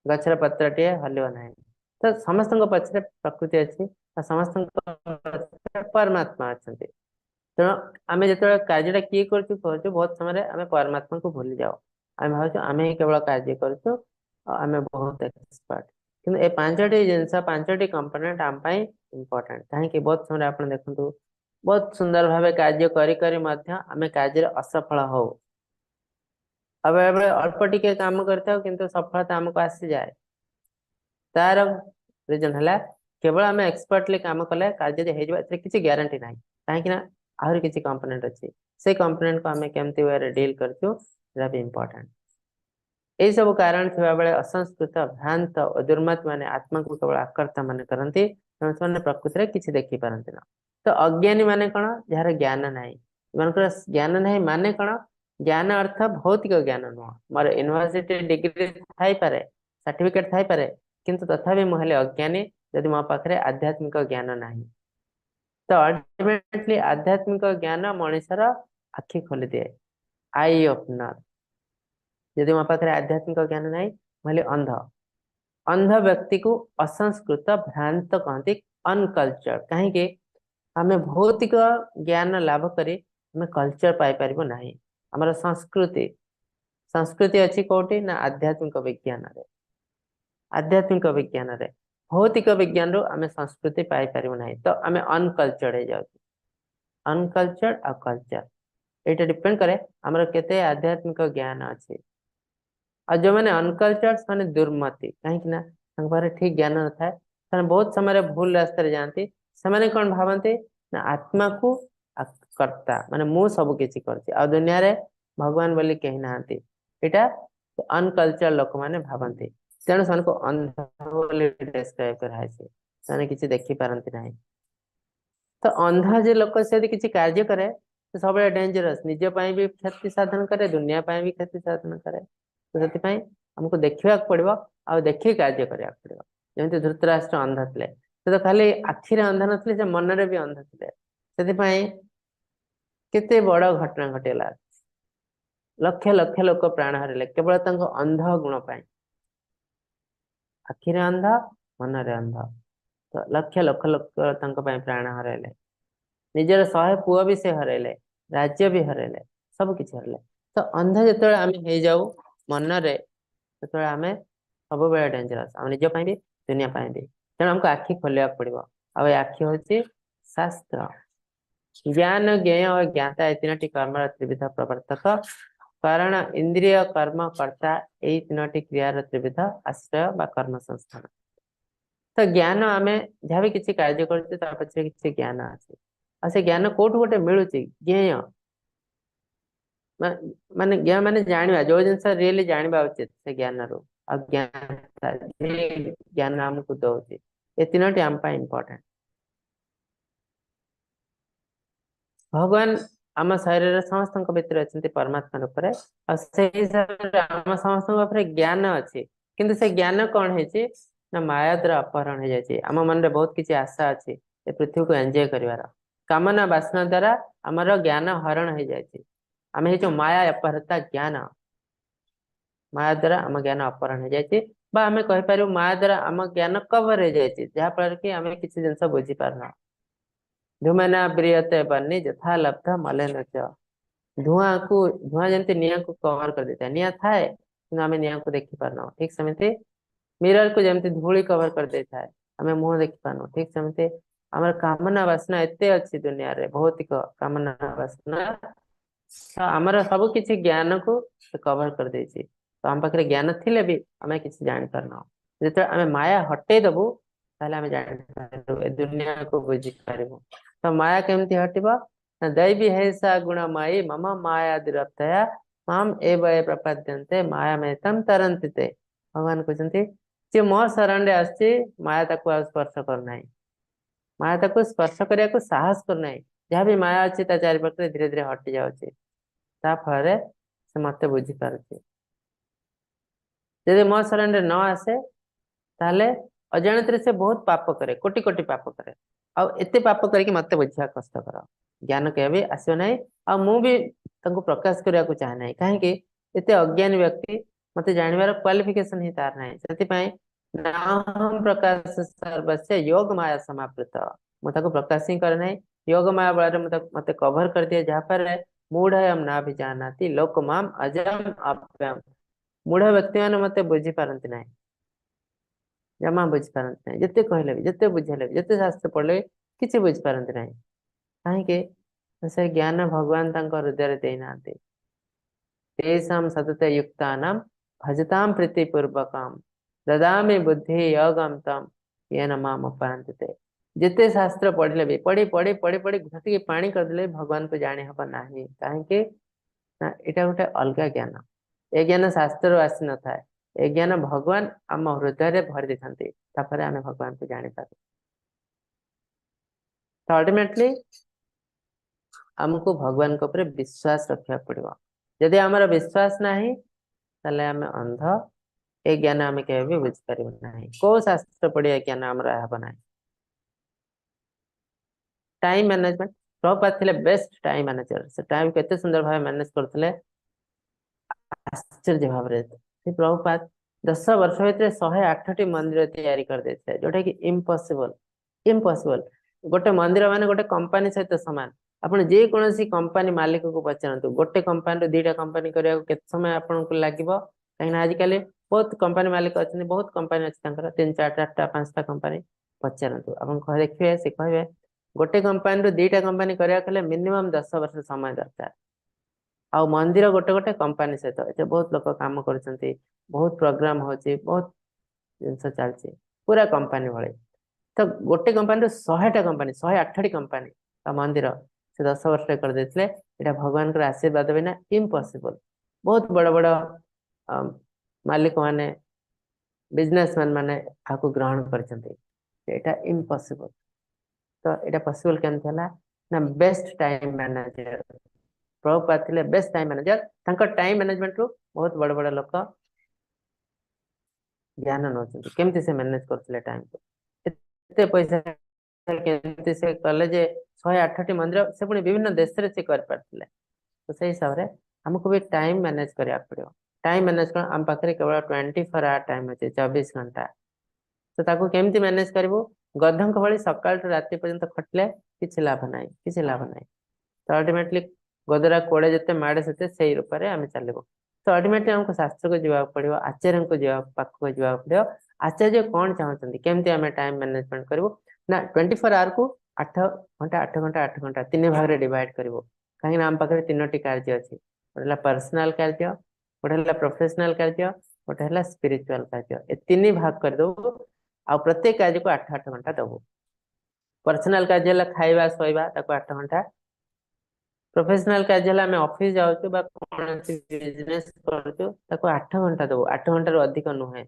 गचर पत्र टे हल्व ना तो समस्त पक्षे प्रकृति अच्छी समस्त परमात्मा अच्छा तेणु आम जो कार्य किए कर बहुत समय आम परमात्मा को भूली जाओ आम भाव आम ही केवल कार्य करें बहुत एक्सपर्ट कि ये 5टी जिनस 5टी कंपोनेंट आम इम्पोर्टेंट कहीं बहुत समय आप देखु बहुत सुंदर भाव कार्य आम कार्य असफल हो अब अल्प टिके काम करता किंतु सफलता आमको आसी जाए तार रीजन है केवल आम एक्सपर्टली काम कले कार्य जब किसी ग्यारंटी ना कहीं आहरी किसी कंपोनेंट अच्छी से कंपोनेंट को आम केमती वे डील करचु भी इम्पोर्टेंट यही सब कारण थिबा बेले असंस्कृत भ्रांत और दुर्मत माने आत्मा को केवल आकर्ता माने करंती से प्रकृति रे किछि देखि पारंती ना तो अज्ञानी माने कण जार ज्ञान नाही मनकर ज्ञान नाही माने कण ज्ञान अर्थ भौतिक ज्ञान नुह मोर यूनिवर्सिटी डिग्री थाई पारे सर्टिफिकेट थाई पारे किंतु तथापि मु हेले अज्ञानी यदि मो पाखरे आध्यात्मिक ज्ञान नाही तो अल्टीमेटली आध्यात्मिक ज्ञान मनुष्यर आखि खोली दिए आई ओपनर यदि मो पाखरे आध्यात्मिक ज्ञान नाही भले अंध अंध व्यक्ति को असंस्कृत भ्रांत कहते अनकल्चर कहीं आम भौतिक ज्ञान लाभ करी आम कल्चर पाई परिबो नाही हमर संस्कृति संस्कृति अच्छी कोटी ना आध्यात्मिक विज्ञान रे आध्यात्मिक विज्ञान रे भौतिक विज्ञान रो आम संस्कृति पाई परिबो नाही तो आम अनकल्चर्ड हो जाउछी अनकल्चर्ड आ कल्चर एटा डिपेंड करे हमर केते आध्यात्मिक ज्ञान अछि और जो मैंने अनकल्चर माने दुर्मति कहीं ठीक ज्ञान न था बहुत समय भूल रास्ते जाती से कौन भावती ना आत्मा को कर्ता माने मु सब किसी कर दुनिया रे भगवान बोली कही ना यहाँ अनकल्चर लोक मैंने भावती तेणु से अंध डिस्क्राइब कराई किसी देखी पारती ना तो अंधा जे लोक से किसी कार्य करे तो सब डेंजरस निज भी क्षति साधन करे दुनिया भी क्षति साधन करे तो से हमको देखा पड़ो आ देखिए कार्य करा पड़ो जमी धृतराष्ट्र अंध थे तो खाली आखिरे अंध नी से मन भी अंध थे केते बड़ घटना घटेला लक्ष लक्ष लोक प्राण हरले केवल अंध गुण आखिरे अंध मन अंध तो लक्ष लक्ष लोक प्राण हरले निजर 100 पुआ भी से हरले राज्य भी हरले सब किसी हरले तो अंध जो आम हो जाऊ मन रे तो आम सब बेले डेंजरस आम निज भी दुनिया भी तेणु हमको आखि खोलिया पड़ो आखि हूँ शास्त्र ज्ञान ज्ञेय और ज्ञाता ये 3टी कर्म त्रिविध प्रवर्तक कारण इंद्रिय कर्म कर्ता यही 3टी क्रियार त्रिविध आश्रय बा कर्म संस्थान तो ज्ञान आम जहाँ भी किसी कार्य कर पछे किसी ज्ञान अच्छे आ से ज्ञान कोठू गोटे मिलूँ ज्ञेय माने ज्ञान माने जानिबा जो जिनस रियली जानिबा उचित से ज्ञान रो अज्ञान ज्ञान हमको दौची ये 3टी आम इम्पोर्टेंट भगवान आम शरीर समस्त भितर अच्छा परमात्मा रूप समस्त ज्ञान अच्छी किंतु से ज्ञान कौन है ना माया द्वारा अपहरण हो जाए आम मन में बहुत किसी आशा अच्छी पृथ्वी को एंजॉय कर कामना वासना द्वारा आमर ज्ञान हरण हो जाए आम हे माया अपहरता ज्ञान माया द्वारा आम ज्ञान अपहरण हो जाए आम कहीपर माया द्वारा आम ज्ञान कवर हो जाए जहाँफल कि आम किसी जिन बुझी पारना धूमेना ब्रियते बनी जथा लब्ध मलेन च धुआं को धुआं जमती निया को कवर कर देता है निया थाए आम निया को देखी पारना ठीक सेमती मिरर को जमती धूली कवर कर देता है आम मुह देखी पारना ठीक सेमती आम कामना वासना एते अच्छी दुनिया रे भौतिक कामना वासना तो आमर सब किसी ज्ञान को कवर कर दे तो आम पाखे ज्ञान थिले भी आम किसी जानी पारना जो आम माया हटे दबू ताहले आम जानी दुनिया को बुझी पारिबु तो माया केमती हटिबा दैवी हेसा गुणमयी मम माया दुरतया माम एवं प्रपद्यन्ते माया में तम तरंति ते भगवान कहते जे मो शरण आसी माया ताको स्पर्श करना माया ताको स्पर्श करने को साहस करना जहाँ भी माया अच्छी चारिपाखे धीरे धीरे हटि जाऊँगी फल से मत बुझी पारुची जब मो शरण न आसे ताले अजाणत से बहुत पाप करे कोटि कोटि पाप करे आते पाप करके मत बुझा कष्टकर ज्ञान के आसो ना आ मु भी प्रकाश करने को चाहे ना कहीं एत अज्ञानी व्यक्ति मत जानवर क्वालिफिकेशन ही तार ना से नाहम प्रकाश सर्वस्व योग माया समावृत मुझे प्रकाश ही करे ना योग माया बल मत कवर कर दिए जहाँ पर मूढ़ ना भी जानाती लोक माम अजम अप्यम मूढ़ व्यक्ति मैंने मत बुझी पारती ना जमा बुझी पारती ना जिते कहले भी जिते बुझेले भी जिते शास्त्र पढ़ले किसी बुझी पारती ना कहीं से ज्ञान भगवान हृदय देना तेषां सतत युक्तानां भजतां प्रीतिपूर्वकम् ददामि बुद्धि योगम तम येन माम उपयान्ति ते। जिते शास्त्र पढ़ले भी पढ़ी पढ़ी पढ़ी पढ़ी घटिके पानी करदेले भगवान को जानी हब नाही काहेकि ना एटा गोटे अलगा ज्ञान ए ज्ञान शास्त्र आसी न थाए ए ज्ञान भगवान आम हृदय रे भर देखांती तापर आमे भगवान को जानि पारू। तो अल्टीमेटली हमको भगवान के ऊपर विश्वास रखा पड़ो जदि आमर विश्वास नाही ताले आमे अंध ए ज्ञान आमे केबे भी बुझ पारिबो नाही को शास्त्र पढ़िया ज्ञान आमर हब नाही। टाइम मैनेजमेंट प्रभुपाद थे बेस्ट टाइम मैनेजर से टाइम केते सुंदर भाव मैनेज करथिले आश्चर्य भाव रे से प्रभुपाद 10 वर्ष भीतर 108 टी मंदिर तैयारी कर देते जोटा कि इम्पॉसिबल इम्पॉसिबल गोटे मंदिर माने गोटे कंपनी सहित समान आपण जे कोनोसी कंपनी मालिक को पचारंतु गोटे कंपनी रो दीटा कंपनी करिया केत समय आपण को लागबो काहे आज काले बहुत कंपनी मालिक अछि बहुत कंपनी अछि तांकर 3 4 4 5 टा कंपनी पचारंतु आपण कह देखिए से कहबे गोटे कंपनी रो दीटा कंपनी करिया कले मिनिमम 10 वर्ष समय दरकार आ मंदिर गोटे गोटे कंपनी सहित एते बहुत लोक काम करछंती बहुत प्रोग्राम होची बहुत जिनस चलची पूरा कंपनी भले तो गोटे कंपनी रो 100 टा कंपनी 108 टी कंपनी आ मंदिर से 10 वर्ष कर देथिले एटा भगवान के आशीर्वाद बिना इम्पॉसिबल बहुत बड़ बड़ मालिक माने बिजनेसमैन माने आको ग्रहण करछंती एटा इम्पॉसिबल। तो एटा पॉसिबल केमते हला ना बेस्ट टाइम मैनेजर प्रभुपाद थे best time manager time management रू बहुत बड़ बड़ लोक ज्ञान नौ केमती से मैनेज करथिले टाइम को एते पैसा केमती से कले जे 108 टी मंदिर से पुनी विभिन्न देश रे से कर पारथिले तो सही हिसाब रे हमको भी टाइम मैनेज करिया पड़ो टाइम मैनेज कर हम पाखरे केवल 24 आवर टाइम अछि 24 घंटा तो ताको केमती मैनेज करबो गधंक भली सकाळ टू राति पर्यंत खटले किछि लाभ नाही किछि लाभ नाही। तो अल्टीमेटली गदरा कोड़े जते माड़े सेते सही रूप रे आमे चलेबो। तो अल्टीमेटली हमको शास्त्र को जीवा पड़िबो आचार्य को जीवा पाख को जीवा पड़िबो आचार्य कोन चाहतंती केमती आमे टाइम मैनेजमेंट करबो ना 24 आवर को 8 घंटा 8 घंटा 8 घंटा तीन भाग रे डिवाइड करबो काहे ना हम पाखरे तीनोटी कार्य अछि गोटेला पर्सनल कार्य गोटेला प्रोफेशनल कार्य गोटेला स्पिरिचुअल कार्य ए तीन भाग कर दो आ प्रत्येक कार्य को 8 8 घंटा दबो। पर्सनल कार्य ला खाइबा सोइबा ताको 8 घंटा प्रोफेशनल कार्य ला मैं ऑफिस जाउछु बा कोनसी बिजनेस करछु ताको 8 घंटा दबो 8 घंटा रो अधिक नुहे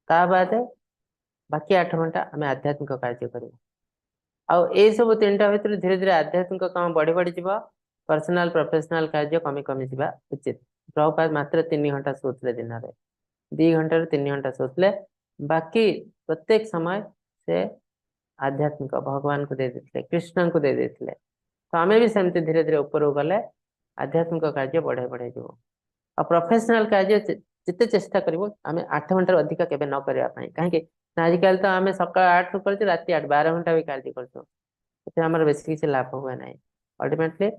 ता बाद बाकी 8 घंटा हमें आध्यात्मिक कार्य करियो आ ए सब तीनटा भीतर धीरे धीरे आध्यात्मिक काम बढ़ी बढ़ी जीवा पर्सनल प्रोफेशनल कार्य कमी कमी जीवा उचित। प्रभुपाद मात्र 3 घंटा सोचले दिन रे 2 घंटा रे 3 घंटा सोचले बाकी प्रत्येक समय से आध्यात्मिक भगवान को दे देथिले कृष्ण को दे देथिले तो आमे भी सेमती धीरे धीरे ऊपर गले आध्यात्मिक कार्य बढ़े बढ़े जीव आ प्रोफेशनल कार्य जिते चेष्टा करिवो आमे 8 घंटा रो अधिक केबे न करिया पई काहे कि आजकल तो आमे सकाळ 8 रू करछ राति 8 12 घंटा भी कार्य करछ तो हमर बेसी किछ लाभ हुए नाही। अल्टीमेटली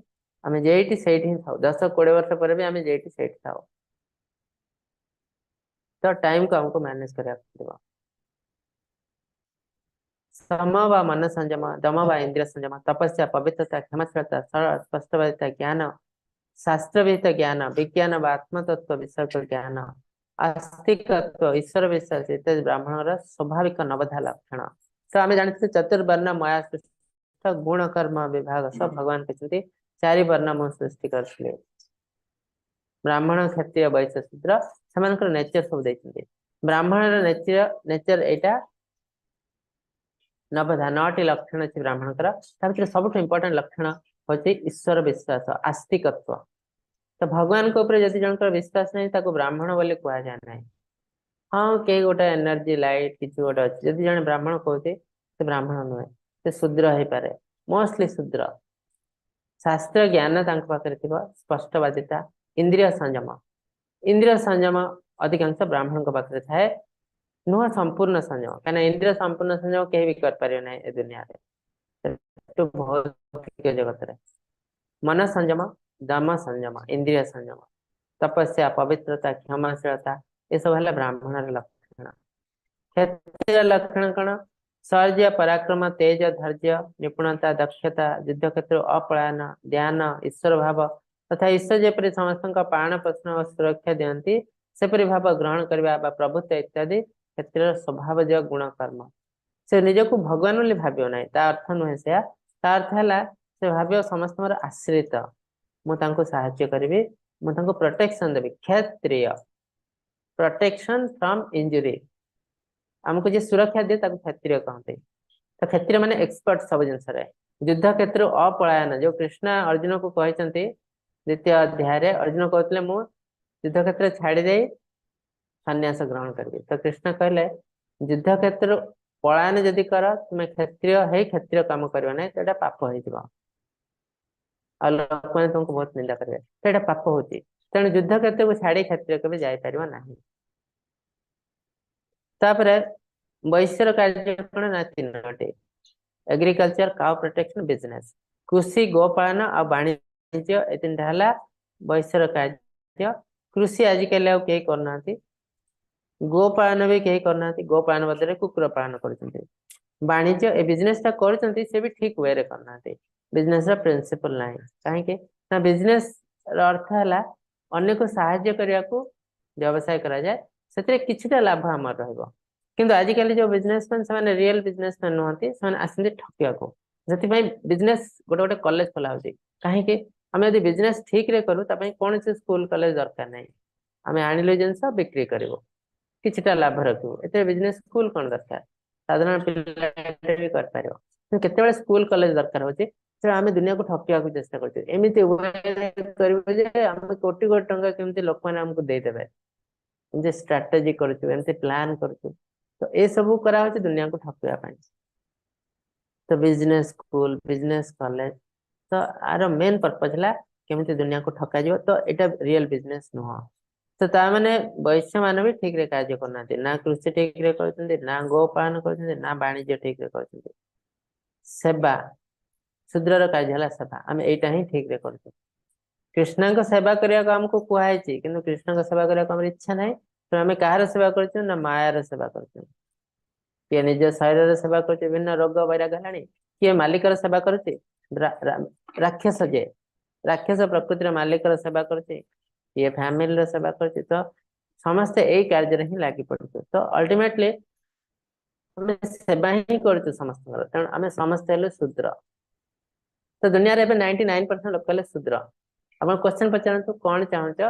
आमे जेइटी सेइटी ही थाउ 10 20 वर्ष पर भी आमे जेइटी सेइटी थाउ तो टाइम को हमको मैनेज करिया पड़िबो। सम व मन संयम दम व इंद्रिय संयम तपस्या पवित्रता क्षमाशीलता सरल स्पष्टता ज्ञान शास्त्र विहित ज्ञान विज्ञान व आत्मतत्व विषय ज्ञान आस्तिकत्व ईश्वर विश्वास इत्यादि ब्राह्मणर स्वाभाविक नवधा लक्षण। तो आम जानते चतुर्वर्ण माया सृष्टि गुण कर्म विभाग सब भगवान कहते 4 वर्ण मु सृष्टि करथिले ब्राह्मण क्षत्रिय वैश्य शूद्र सेमानकर नेचर सब दैछन्ते ब्राह्मणर नेचर एटा नवधा 9टी लक्षण अछि ब्राह्मणकर तार सबठु इंपोर्टेंट लक्षण होछि ईश्वर विश्वास आस्तिकत्व। तो भगवान के ऊपर जदि जनकर विश्वास नहीं ताको ब्राह्मण बोले कहा जाय नाही हाँ के गोटे एनर्जी लाइट किछु गोटे अछि जदि जने ब्राह्मण कहते से ब्राह्मण नुहे से शूद्र हे पारे मोस्टली शूद्र शास्त्र ज्ञान तांक पाखरे थिबो स्पष्टवादिता इंद्रिय संयम अधिकांश ब्राह्मण के पाखरे थाए नुह संपूर्ण संयम कहना इंद्रिय संपूर्ण संयम केहि भी कर पारियो नाही ए दुनिया रे तो भौतिक जगत रे मन संयम दम संयम इंद्रिय संयम तपस्या पवित्रता क्षमाशीलता ये सब है ब्राह्मण लक्षण। क्षत्रिय लक्षण कण शौर्य पराक्रम तेज धैर्य निपुणता दक्षता युद्ध क्षेत्र अपलायन ध्यान ईश्वर भाव तथा ईश्वर जेपरि समस्त प्राण प्रश्न और सुरक्षा दियंती सेपरि भाव ग्रहण करबा बा प्रभुत्व इत्यादि क्षेत्र स्वभावज गुण कर्म से निजको भगवान बोली भाबियो नाही ता अर्थ नुहे से ता अर्थ हला से भाबियो समस्त मोर आश्रित मु तांको सहाय्य करबी मु तांको protection Devi Kshatriya protection from injury हमको जे सुरक्षा दे ताको क्षत्रिय कहते तो क्षत्रिय माने एक्सपर्ट सब जिनस रे युद्ध क्षेत्र अपलायन जो कृष्ण अर्जुन को कहते द्वितीय अध्याय रे अर्जुन कहते मु युद्ध क्षेत्र छाड़ी दे सन्यास ग्रहण करबी तो कृष्ण कहले युद्ध क्षेत्र पलायन जदि कर तुम क्षत्रिय है क्षत्रिय काम करबा नै तो एटा पाप होई जिवो आ लोक माने तुमको बहुत निंदा करबे तो एटा पाप होची तेणु युद्ध क्षेत्र को छाड़ी क्षत्रिय केबे जाय परिबा नाही तापरे वैश्यर कार्य कोन ना तीनटे एग्रीकल्चर काउ प्रोटेक्शन बिजनेस कृषि गोपालन आ वाणिज्य ए तीनटा हला वैश्यर कार्य कृषि आजिकल आ के करना गोपालन भी कहीं करना गोपालन बदले कुकुर पालन कर वाणिज्य ए बिजनेस टा करछंती से भी ठीक वे रे करना बिजनेस रा प्रिंसिपल नाही काहे के ना बिजनेस रा अर्थ हला अन्य को सहायता करिया को व्यवसाय करा जाए सेते किछटा लाभ हमर रहबो किंतु आजिकल जो बिजनेसमैन से रियल बिजनेसमैन नहंती से आसते ठकिया को जति बिजनेस गोटे गोटे कॉलेज खोला होती काहे के हम यदि बिजनेस ठीक रे करू त कौन से स्कूल कॉलेज दरकार नहीं आम आनिलो जिनस बिक्री करबो किछटा लाभ रखू एते बिजनेस स्कूल कौन दरकार साधारण पिला भी कर पारो केतेबेले स्कूल कॉलेज दरकार होची से आम दुनिया को ठकिया को चेष्टा करछे एमिति करबो जे हम कोटी कोटी टंका केमति लोक माने हमको दे देबे जे स्ट्रेटजी करछु एमति प्लान करछु तो ए सब करा होची दुनिया को ठकिया पाई तो बिजनेस स्कूल बिजनेस कॉलेज तो आर मेन पर्पस ला केमति दुनिया को ठका जिवो तो एटा रियल बिजनेस नुह तो ता माने वैश्य मान भी ठीक रे कार्य करना ना कृषि ठीक रे करछन्ते ना गोपालन करछन्ते ना वाणिज्य ठीक रे करछन्ते सेवा शूद्र कार्य हला सेवा आम एटा ही ठीक रे करछु कृष्ण को सेवा करिया को हमको कुहाय छी किंतु कृष्ण को सेवा करिया को हमर इच्छा नाही तो हमें काହାର सेवा करछु ना माया सेवा करछु किए निज शरीर सेवा करछे विभिन्न रोग वैराग हलानी किए मालिकर सेवा करछे राक्षस जे राक्षस प्रकृतिर मालिकर सेवा करछे ये फैमिली सेवा करछे तो समस्त यही कार्य रे ही लागी पड़छ तो अल्टीमेटली हमें सेवा ही करछु समस्त तेणु आम समस्त हेलु शूद्र तो दुनिया रे 99% लोक हेले शूद्र अपन क्वेश्चन पचारंतु कौन चाहछ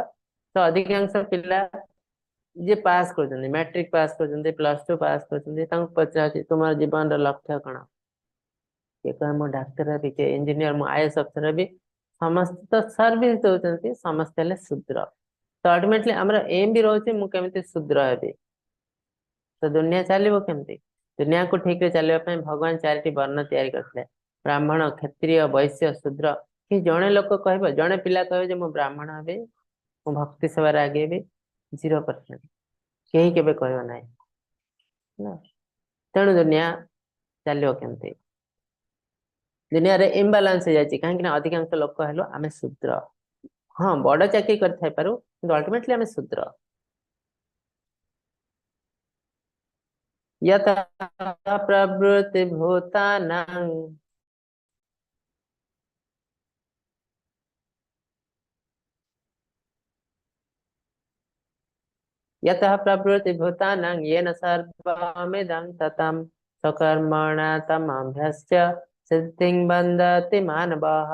तो अधिकांश पिला जे पास कर मैट्रिक पास कर +2 पास कर पचार तुम जीवन लक्ष्य कौन ये कह मो डाक्टर भी के इंजीनियर मो आईएएस अफसर भी समस्त तो सर्विस दउचंती समस्त हेले शूद्र तो अल्टीमेटली हमर एम भी रहउचे मु केमिति शूद्र हेबे तो दुनिया चलिबो केमिति दुनिया को ठीक रे चलिबा पय भगवान चारिटी वर्ण तैयारी करथले ब्राह्मण क्षत्रिय वैश्य शूद्र कि जणे लोक कहबो जणे पिला कहबो जे मु ब्राह्मण हेबे मु भक्ति सेवा रे आगे भी 0% केही केबे कहबो नाही ना तेणु दुनिया चलियो केमिति दुनिया रे इम्बालांस हो जायछि काहे कि ना अधिकांश लोक हेलो आमे शूद्र हाँ बड़ चाकरी कर थाई पारू किंतु अल्टीमेटली आमे शूद्र यतः प्रवृत्ति भूतानां यतः प्रवृत्ति भूतानां येन सर्वमिदं ततं स्वकर्मणा तमभ्यस्य सिद्धिं बन्धति मानवः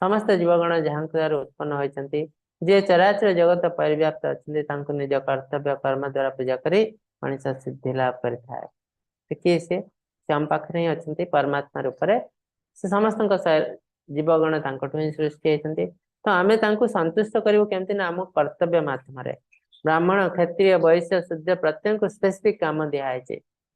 समस्त जीवगण जहांकार उत्पन्न होइछन्ति जे चराचर जगत परिव्याप्त अछन्ति तांको निज कर्तव्य कर्म द्वारा पूजा करी मनुष्य सिद्धि लाभ करिथाय किए से हम पाखरे अछन्ति परमात्मा रूप रे से समस्त जीवगण तांकठु ही सृष्टि होइछन्ति तो आमे तांको संतुष्ट करिवो केमति ना हम कर्तव्य माध्यम रे ब्राह्मण क्षत्रिय वैश्य शूद्र प्रत्येक स्पेसिफिक काम दिया है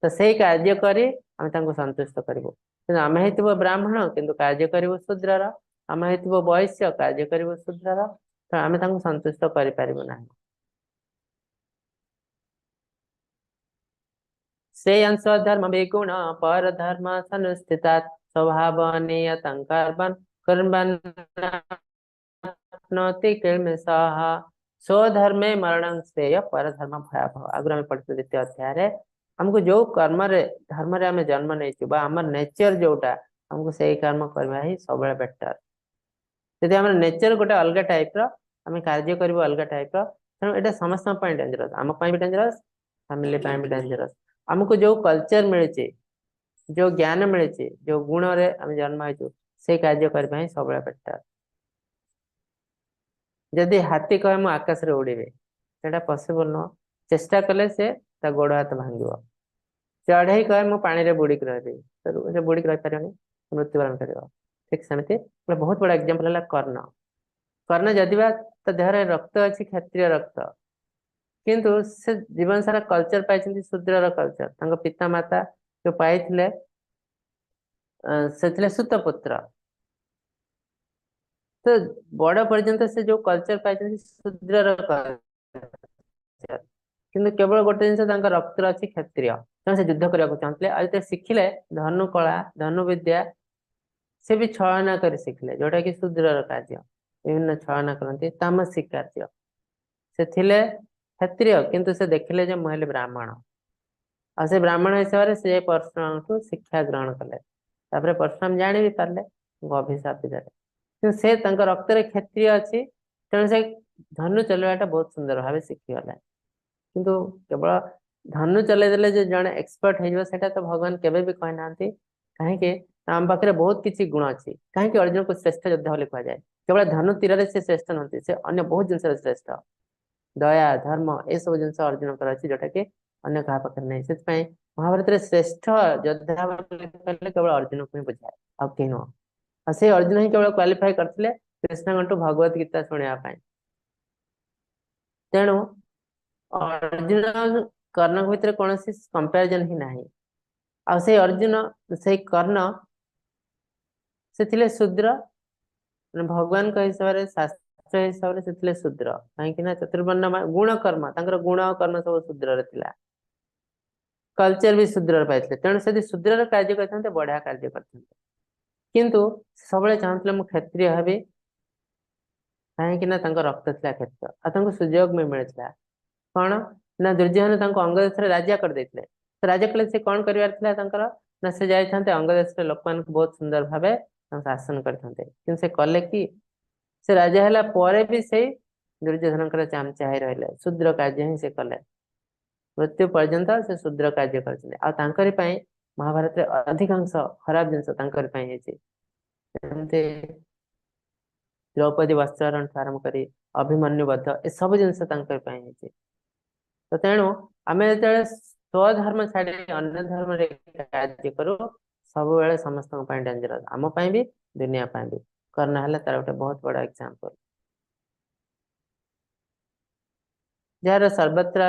तो सही कार्य करी आमे तांको संतुष्ट करिवो किंतु आमे हेतु ब्राह्मण किंतु कार्य करिवो शूद्रर आमे हेतु वैश्य कार्य करिवो शूद्रर तो आमे तांको संतुष्ट करि परिबो नाही श्रेयं स्वधर्म विगुण पर धर्म सनुष्ठितात् स्वभाव नियतं कर्मन्नोति किल्मिषः स्वधर्मे मरणं श्रेय पर धर्म भयावह आगुरी में पढ़ते द्वितीय अध्याय रे हमको जो कर्म रे धर्म रे हमें जन्म नहीं बा हमर नेचर जोटा हमको सही कर्म करबा ही सबले बेटर यदि हमर नेचर गोटे अलग टाइप रो हमें कार्य करबो अलग टाइप रो तेणु एटा समस्त डेंजरस आम भी डेंजरस फैमिली भी डेंजरस आमको जो कल्चर मिले जो ज्ञान मिले जो गुण रे आम जन्म हो से कार्य करने सब बेटर जदि हाथी कहे मु आकाश रे उड़े से पॉसिबल नुह चेष्टा कले से गोड़ हाथ भांग चढ़ई कहे मु पानी बुड़िक रही से बुड़िक रही पारे मृत्युवरण कर ठीक सेमती बहुत बड़ा एग्जांपल है कर्ण कर्ण जदि देह रक्त अच्छी क्षत्रिय रक्त किंतु से जीवन सारा कल्चर पाई शूद्र कल्चर पिता माता जो पाई से सुतपुत्र तो बड़ पर्यंत से जो कल्चर पाई शूद्र कल्चर किंतु केवल गोटे जिन रक्त अच्छी क्षत्रिय तेणु से युद्ध करने चाहते आज शिखिले धनु कला धनु विद्या से भी छलना कर शिखिले जोटा कि शूद्र कार्य विभिन्न छलना करती तामसिक कार्य से थिले क्षत्रिय किंतु से देखिले जे मुझे ब्राह्मण आ से ब्राह्मण हिसाब से परशुराम ठू शिक्षा ग्रहण कले परशुराम जानी भी पारे अभिशाप देते से रक्त क्षत्रिय अच्छी तेणु से धनु चलवाटा बहुत सुंदर भाव शिखीगला किंतु केवल धनु चलईदे जो जड़े एक्सपर्ट होता तो भगवान केवे भी कही ना कहीं आम पाखे बहुत किसी गुण अच्छी कहीं अर्जुन को श्रेष्ठ योद्धा बोली कहुए केवल धनु तीर से श्रेष्ठ नुहति से अन्य बहुत जिन श्रेष्ठ दया धर्म ये सब जिन अर्जुन अच्छी जोटा कि अन्य क्या पाखे नहीं से महाभारत में श्रेष्ठ योद्धा केवल अर्जुन को ही बुझाए आ कहीं नुह से अर्जुन ही केवल क्वालिफाई करते कृष्णगंठू भगवत गीता शुणा तेणु अर्जुन कर्ण भितर कौन कंपेरिजन ही नहीं आ से अर्जुन से कर्ण से थिले शूद्र भगवान का हिसाब से शास्त्र हिसाब से शूद्र कहीं चतुर्वर्ण गुण कर्म गुण कर्म सब शूद्र थिला कल्चर भी शूद्र पाई तेणु से शूद्र कार्य करते बढ़िया कार्य करते किंतु सब चाहते मु क्षत्रिय हेबी कहीं रक्त था क्षत्रिय आ सुजोग में मिलता कौन ना दुर्योधन अंगदेश राजा कर देते तो राजा कले से कौन कर ना से जाते अंगदेश लोक मान बहुत सुंदर भाव शासन करते से कले कि से राजा है पर भी से दुर्योधन चामचाही रही शूद्र कार्य ही से कले मृत्यु पर्यंत से शूद्र कार्य कर महाभारत रे अधिकांश खराब जिनस द्रौपदी वस्त्रहरण आरंभ कर अभिमन्यु बध ए सब जिनस तो तेणु आम जो स्वधर्म छाड़ी अन्य धर्म रे कार्य करूँ सब बेले समस्त डेंजरस आम भी दुनिया भी कर्ण है तार गोटे बहुत बड़ा एग्जांपल जार सर्वत्र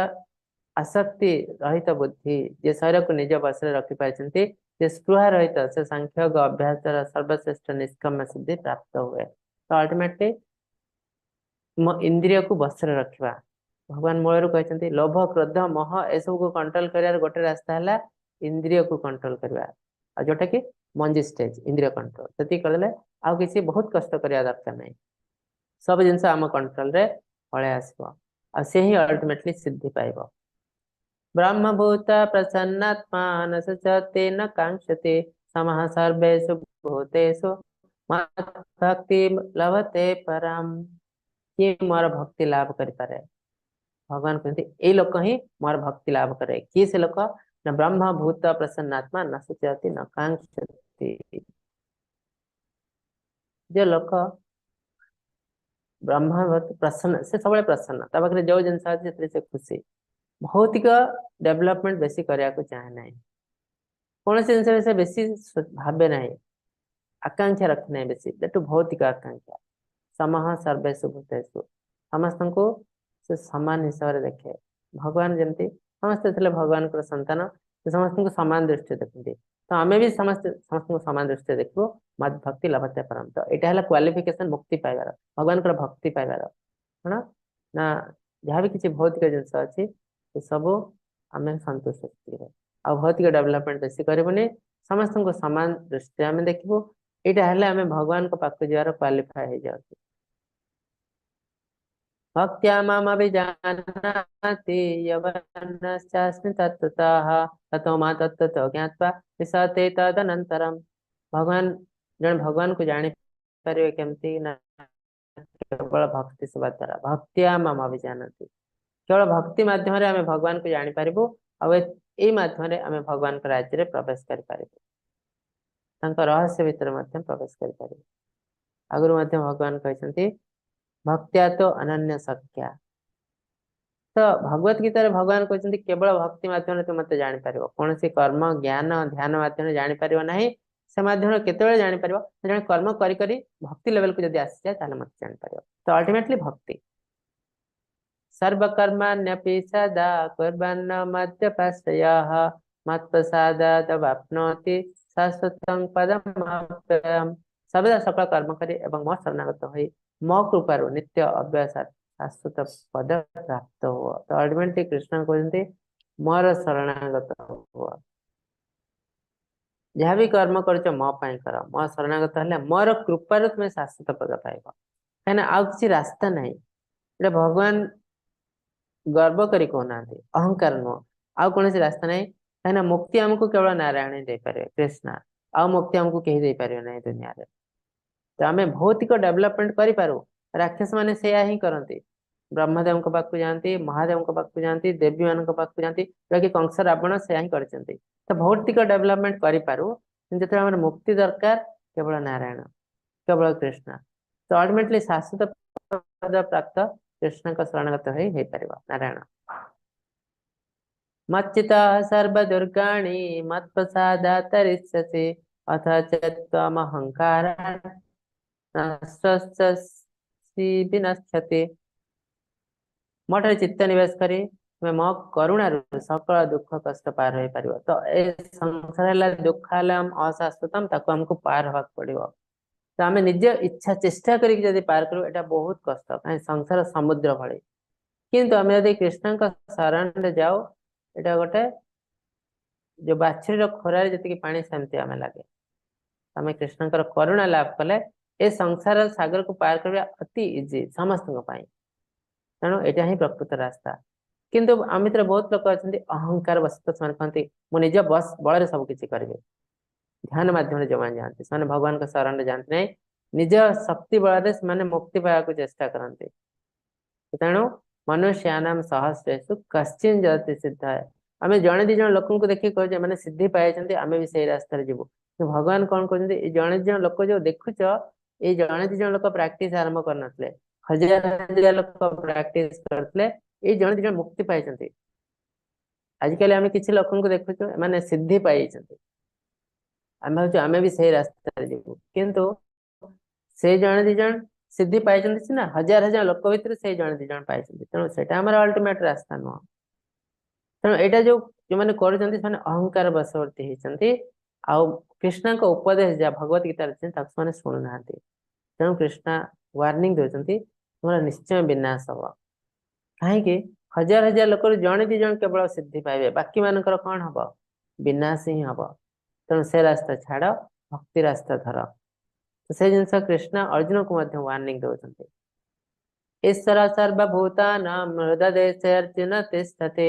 आसक्ति रहित बुद्धि जे शरीर को निज वश रखी पार्टी जे स्पृहा रहित से सांख्योग अभ्यास द्वारा सर्वश्रेष्ठ निष्कम सिद्धि प्राप्त हुए तो अल्टीमेटली इंद्रिय को वश रखा भगवान मूलर कहते लोभ क्रोध मोह एसबू को कंट्रोल कर गोटे रास्ता है इंद्रिय को कंट्रोल करवा जोटा कि मंजी स्टेज इंद्रिय कंट्रोल से करले आउ किसी बहुत कष्ट करने दरकार नहीं सब जिन आम कंट्रोल रे पलि आसो आ से ही अल्टीमेटली सिद्धि पाइब ब्रह्मभूत प्रसन्नात्मा न सचते न कांक्षते समः सर्वेषु भूतेषु भक्ति लभते परम किए मोर भक्ति लाभ करि पारे भगवान कहते ये लोक ही मोर भक्ति लाभ करे किए से लोक न ब्रह्म भूत प्रसन्नात्मा न सचते न कांक्षते जो लोक ब्रह्म प्रसन्न से सब प्रसन्न पाखे जो जिन से खुशी भौतिक डेवलपमेंट बेसी करने को चाहे ना कौन जिन से बेसी भावे ना आकांक्षा रखे ना बेसी दैट भौतिक आकांक्षा समः सर्वेषु भूतेषु समस्त को से समान हिसाब से देखे भगवान जमती समस्ते थे भगवान को संतान समस्त को समान दृष्टि देखते तो आम भी समस्त को समान दृष्टि देखो मत भक्ति लभते परम तो यहाँ है क्वालिफिकेशन मुक्ति पाइबार भगवान को भक्ति पाइबार कौन ना जहाँ भी किसी भौतिक जिनस अच्छी सब आम संतुष्ट आ भौतिक डेवलपमेंट बेसी करबनी समस्त को समान दृष्टि आम देखू यहाँ है आम भगवान को पाक जार क्वालिफाई हो जाए भक्त्या मामभिजानाति यवनश्चास्मि तत्त्वतः ततो मा तत्त्वतो ज्ञात्वा विशते तदनन्तरम् भगवान जन भगवान को जानी पारे केमती ना केवल भक्ति सेवा द्वारा भक्त्या मामभिजानाति केवल भक्ति माध्यम आम भगवान को जानी पारिबु ए माध्यम आम भगवान राज्य में प्रवेश कर पारिबु रहस्य भितर प्रवेश कर पारिबु आगुरु भगवान कहते भक्त्या तो अनन्य सख्या तो भगवत गीता भगवान कहते केवल भक्ति माध्यम तुम मत जापर कौन कर्म ज्ञान ध्यान माध्यम जापर ना से माध्यम केत जापर जन कर्म करी करी भक्ति लेवल को जब आसी जाए मत जापर तो अल्टीमेटली भक्ति सर्वकर्माण्यपि सदा कुर्वन्न मद्यपाश्रयः मत्प्रसादादवाप्नोति शाश्वतं पदमव्ययम् सर्वदा सकल कर्म करे एवं मो शरणागत होई मो कृपारु नित्य अव्यय शाश्वत पद प्राप्त हो तो अल्टीमेटली कृष्ण कहते मोर शरणागत हो जहाँ भी कर्म कर मो कर मो शरणागत है मोर कृपारु तुम्हें शाश्वत पद पाइब कहीं आउ किसी रास्ता नहीं भगवान गर्व करी कहना अहंकार नुह आउ कौन रास्ता नहीं कहीं मुक्ति आमको केवल नारायण दे पारे कृष्ण आउ मुक्ति आमको कहीं दे पारे ना दुनिया रे तो आम भौतिक डेवलपमेंट करूँ राक्षस मैंने से ही करती ब्रह्मदेव पाक जाती महादेव पाक जाती देवी मान पाक जाती कि कंस रावण से ही करते तो भौतिक डेवलपमेंट करूँ जो मुक्ति दरकार केवल नारायण केवल कृष्ण तो अल्टीमेटली शाश्वत पद प्राप्त कृष्ण का शरणागत हो पार नारायण मच्चिता सर्वदुर्गाणि मत्प्रसादात्तरिष्यसि अथ चत्वमहंकार विनश्यति मठे चित्त निवेश करी तुम्हें मो करुणा सकल दुख कष्ट पार हो पार तो ए संसार दुख अशाश्वतम ताको हमको पार होगा पड़ो तो आम निज इच्छा चेष्टा करी पार करूँ यहाँ बहुत कष्ट कहीं संसार समुद्र भली किंतु आम यदि कृष्ण का शरण जाओ यहाँ गोटे जो बाछुरी खोरार जी पानी सेमती आम लगे आम कृष्ण करुणा लाभ कले ए संसार सागर को पार करवा अति इजी समस्त तेणु यहाँ ही प्रकृत रास्ता किंतु आम भर बहुत लोग अच्छा अहंकार वश से कहते मुझे बस बल सबकि करेंगे ध्यान माध्यम जो जाती से भगवान का शरण जाती नहीं निज शक्ति बल से मुक्ति पाया चेष्टा करते तेणु मनुष्यानाम सहस्रेषु कश्चिन जति सिद्ध है आम जड़े दी जन लोक देखिए कहे मैंने सिद्धि पाई आम भी से रास्ते जीवु भगवान कौन कहते जड़े दी जन लोक जो देखुच ये जड़े दी जन लोक प्राक्ट आरंभ करते हजार हजार लोक प्राक्ट करते ये जड़े दी जन मुक्ति पाई आजिकल आम किसी लोक देखुचु मैंने सिद्धि पाई आम भाव आम भी से रास्ते जीवु किंतु से जड़े दी जन सिद्धि पाई सीना हजार हजार लोक भितर से जड़े दी जन पाई तेणु से अल्टीमेट रास्ता नुह तेणु यहाँ जो मैंने कर अहंकार बशवर्ती होती कृष्ण का उपदेश जहाँ भगवत गीता अच्छे शुणुना तेणु कृष्ण वार्निंग दौरान तुम्हारा निश्चय विनाश हम कहीं हजार हजार लोक जड़े दी जन केवल सिद्धि पाइबे बाकी मानकर कौन हम विनाश ही हम तेणु से रास्ता छाड़ भक्ति रास्ता धर तो से जिन कृष्ण अर्जुन को वार्निंग दौरान ईश्वर सर्वभूतानां हृदय अर्जुन तिष्ठते